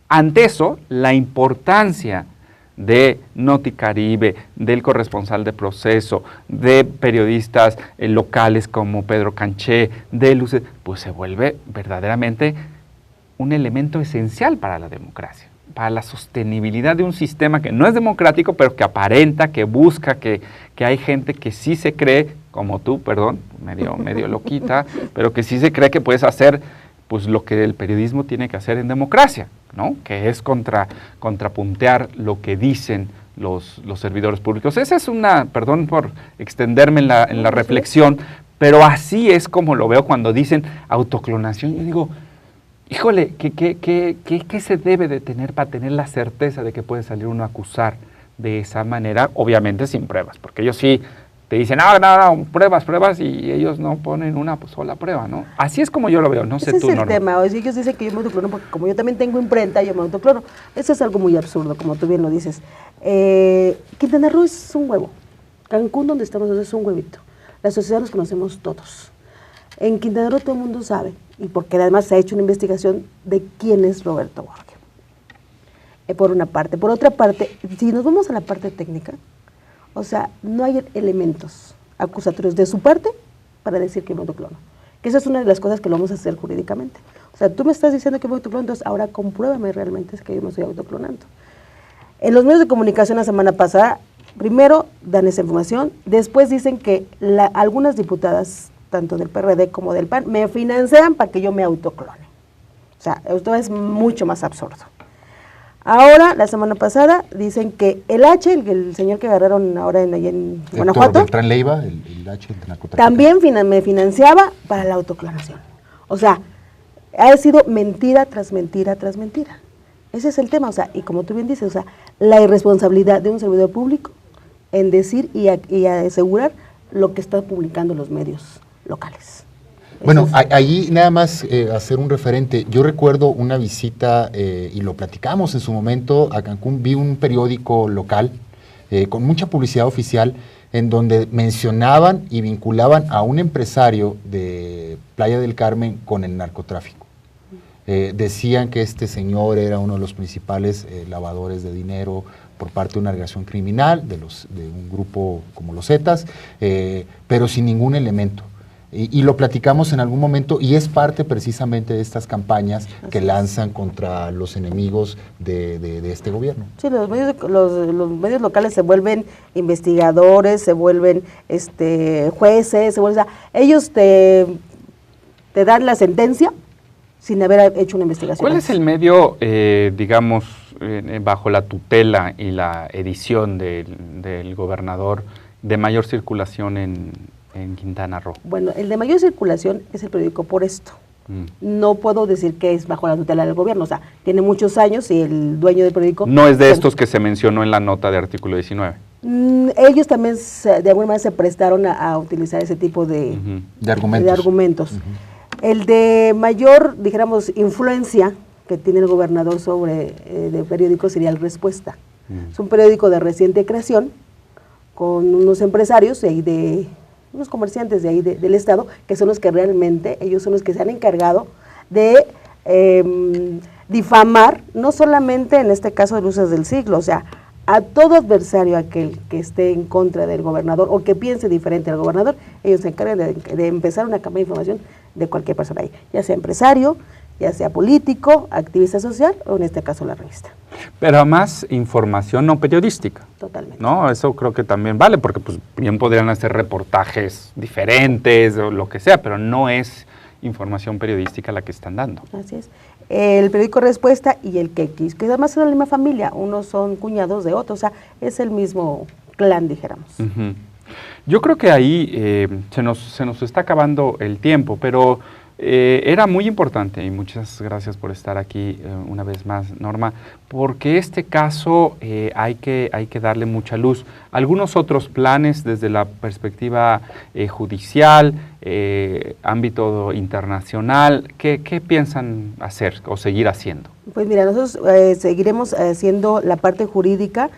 ante eso, la importancia de Noticaribe, del corresponsal de Proceso, de periodistas locales como Pedro Canché, de Luces, pues se vuelve verdaderamente un elemento esencial para la democracia, para la sostenibilidad de un sistema que no es democrático, pero que aparenta, que busca, que hay gente que sí se cree, como tú, perdón, medio loquita, pero que sí se cree que puedes hacer pues lo que el periodismo tiene que hacer en democracia, ¿no? Que es contrapuntear lo que dicen los servidores públicos. Esa es perdón por extenderme en la reflexión, pero así es como lo veo cuando dicen autoclonación. Yo digo, híjole, ¿qué se debe de tener para tener la certeza de que puede salir uno a acusar de esa manera? Obviamente sin pruebas, porque ellos sí te dicen, no, pruebas, y ellos no ponen una sola prueba, ¿no? Así es como yo lo veo, no sé tú,
Ese es el
Norma.
tema, o sea, ellos dicen que yo me autoclono porque como yo también tengo imprenta, yo me autoclono. Eso es algo muy absurdo, como tú bien lo dices. Quintana Roo es un huevo. Cancún, donde estamos, es un huevito. La sociedad nos conocemos todos. En Quintana Roo todo el mundo sabe, y porque además se ha hecho una investigación de quién es Roberto Borges. Por una parte. Por otra parte, si nos vamos a la parte técnica, o sea, no hay elementos acusatorios de su parte para decir que me autoclono. Que esa es una de las cosas que lo vamos a hacer jurídicamente. O sea, tú me estás diciendo que me autoclono, entonces ahora compruébame realmente es que yo me estoy autoclonando. En los medios de comunicación la semana pasada, primero dan esa información, después dicen que algunas diputadas, tanto del PRD como del PAN, me financian para que yo me autoclone. O sea, esto es mucho más absurdo. Ahora, la semana pasada, dicen que el H, el señor que agarraron ahora allá en Guanajuato,
Beltrán Leiva, el H, el narcotraficante.
también me financiaba para la autoclaración. O sea, ha sido mentira tras mentira tras mentira. Ese es el tema, o sea, y como tú bien dices, o sea, la irresponsabilidad de un servidor público en decir y asegurar lo que están publicando los medios locales.
Bueno, ahí nada más hacer un referente. Yo recuerdo una visita, y lo platicamos en su momento, a Cancún. Vi un periódico local con mucha publicidad oficial en donde mencionaban y vinculaban a un empresario de Playa del Carmen con el narcotráfico. Decían que este señor era uno de los principales lavadores de dinero por parte de una organización criminal, de un grupo como los Zetas, pero sin ningún elemento. Y lo platicamos en algún momento, y es parte precisamente de estas campañas que lanzan contra los enemigos de este gobierno.
Sí, los medios locales se vuelven investigadores, se vuelven jueces, o sea, ellos te dan la sentencia sin haber hecho una investigación.
¿Cuál es el medio, digamos, bajo la tutela y la edición del gobernador de mayor circulación en Quintana Roo?
Bueno, el de mayor circulación es el periódico Por Esto. No puedo decir que es bajo la tutela del gobierno, o sea, tiene muchos años y el dueño del periódico...
No es de estos que se mencionó en la nota de artículo 19.
Ellos también de alguna manera se prestaron a utilizar ese tipo de argumentos. El de mayor, dijéramos, influencia que tiene el gobernador sobre el periódico sería El Respuesta. Es un periódico de reciente creación con unos empresarios unos comerciantes de ahí del estado, que son los que realmente, ellos son los que se han encargado de difamar, no solamente en este caso de Luces del Siglo, o sea, a todo adversario aquel que esté en contra del gobernador o que piense diferente al gobernador, ellos se encargan de empezar una campaña de información de cualquier persona ahí, ya sea empresario, ya sea político, activista social o en este caso la revista.
Pero además información no periodística.
Totalmente.
¿No? Eso creo que también vale, porque pues bien podrían hacer reportajes diferentes o lo que sea, pero no es información periodística la que están dando.
Así es. El periódico Respuesta y el Quequis, que además son la misma familia, unos son cuñados de otros, o sea, es el mismo clan, dijéramos.
Yo creo que ahí se nos está acabando el tiempo, pero era muy importante, y muchas gracias por estar aquí una vez más, Norma, porque este caso hay que darle mucha luz. Algunos otros planes desde la perspectiva judicial, ámbito internacional, ¿qué piensan hacer o seguir haciendo?
Pues mira, nosotros seguiremos haciendo la parte jurídica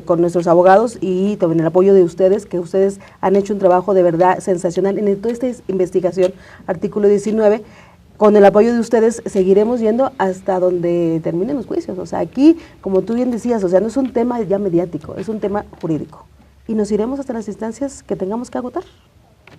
con nuestros abogados y también el apoyo de ustedes, que ustedes han hecho un trabajo de verdad sensacional en toda esta investigación, artículo 19, con el apoyo de ustedes seguiremos yendo hasta donde terminen los juicios. O sea, aquí, como tú bien decías, o sea, no es un tema ya mediático, es un tema jurídico. Y nos iremos hasta las instancias que tengamos que agotar.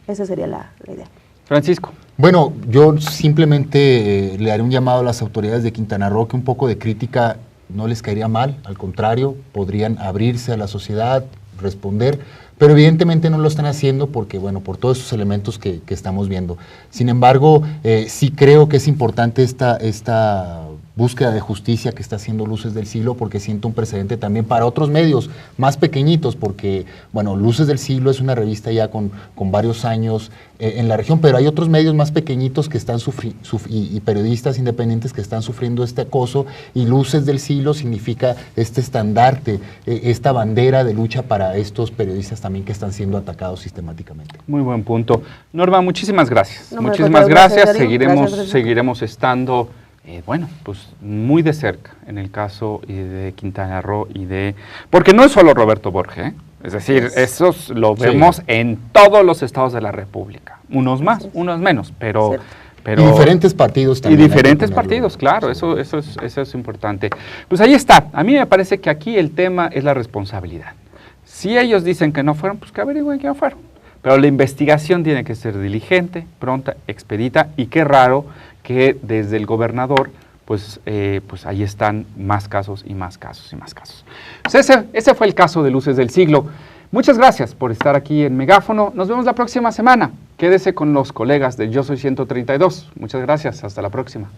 Esa sería la idea.
Francisco.
Bueno, yo simplemente le haré un llamado a las autoridades de Quintana Roo, que un poco de crítica no les caería mal, al contrario, podrían abrirse a la sociedad, responder, pero evidentemente no lo están haciendo porque, bueno, por todos esos elementos que estamos viendo. Sin embargo, sí creo que es importante esta búsqueda de justicia que está haciendo Luces del Siglo, porque siento un precedente también para otros medios más pequeñitos, porque, bueno, Luces del Siglo es una revista ya con varios años en la región, pero hay otros medios más pequeñitos que están y periodistas independientes que están sufriendo este acoso, y Luces del Siglo significa este estandarte, esta bandera de lucha para estos periodistas también que están siendo atacados sistemáticamente.
Muy buen punto. Norma, muchísimas gracias.
No,
muchísimas gracias.
Gracias.
Seguiremos estando, bueno, pues muy de cerca en el caso de Quintana Roo porque no es solo Roberto Borge, es decir, eso lo vemos en todos los estados de la República, unos más, unos menos, pero
y diferentes partidos también.
Y diferentes partidos, claro, eso es importante. Pues ahí está. A mí me parece que aquí el tema es la responsabilidad. Si ellos dicen que no fueron, pues que averigüen que no fueron. Pero la investigación tiene que ser diligente, pronta, expedita, y qué raro que desde el gobernador, pues ahí están más casos y más casos y más casos. Pues ese fue el caso de Luces del Siglo. Muchas gracias por estar aquí en Megáfono. Nos vemos la próxima semana. Quédese con los colegas de Yo Soy 132. Muchas gracias. Hasta la próxima.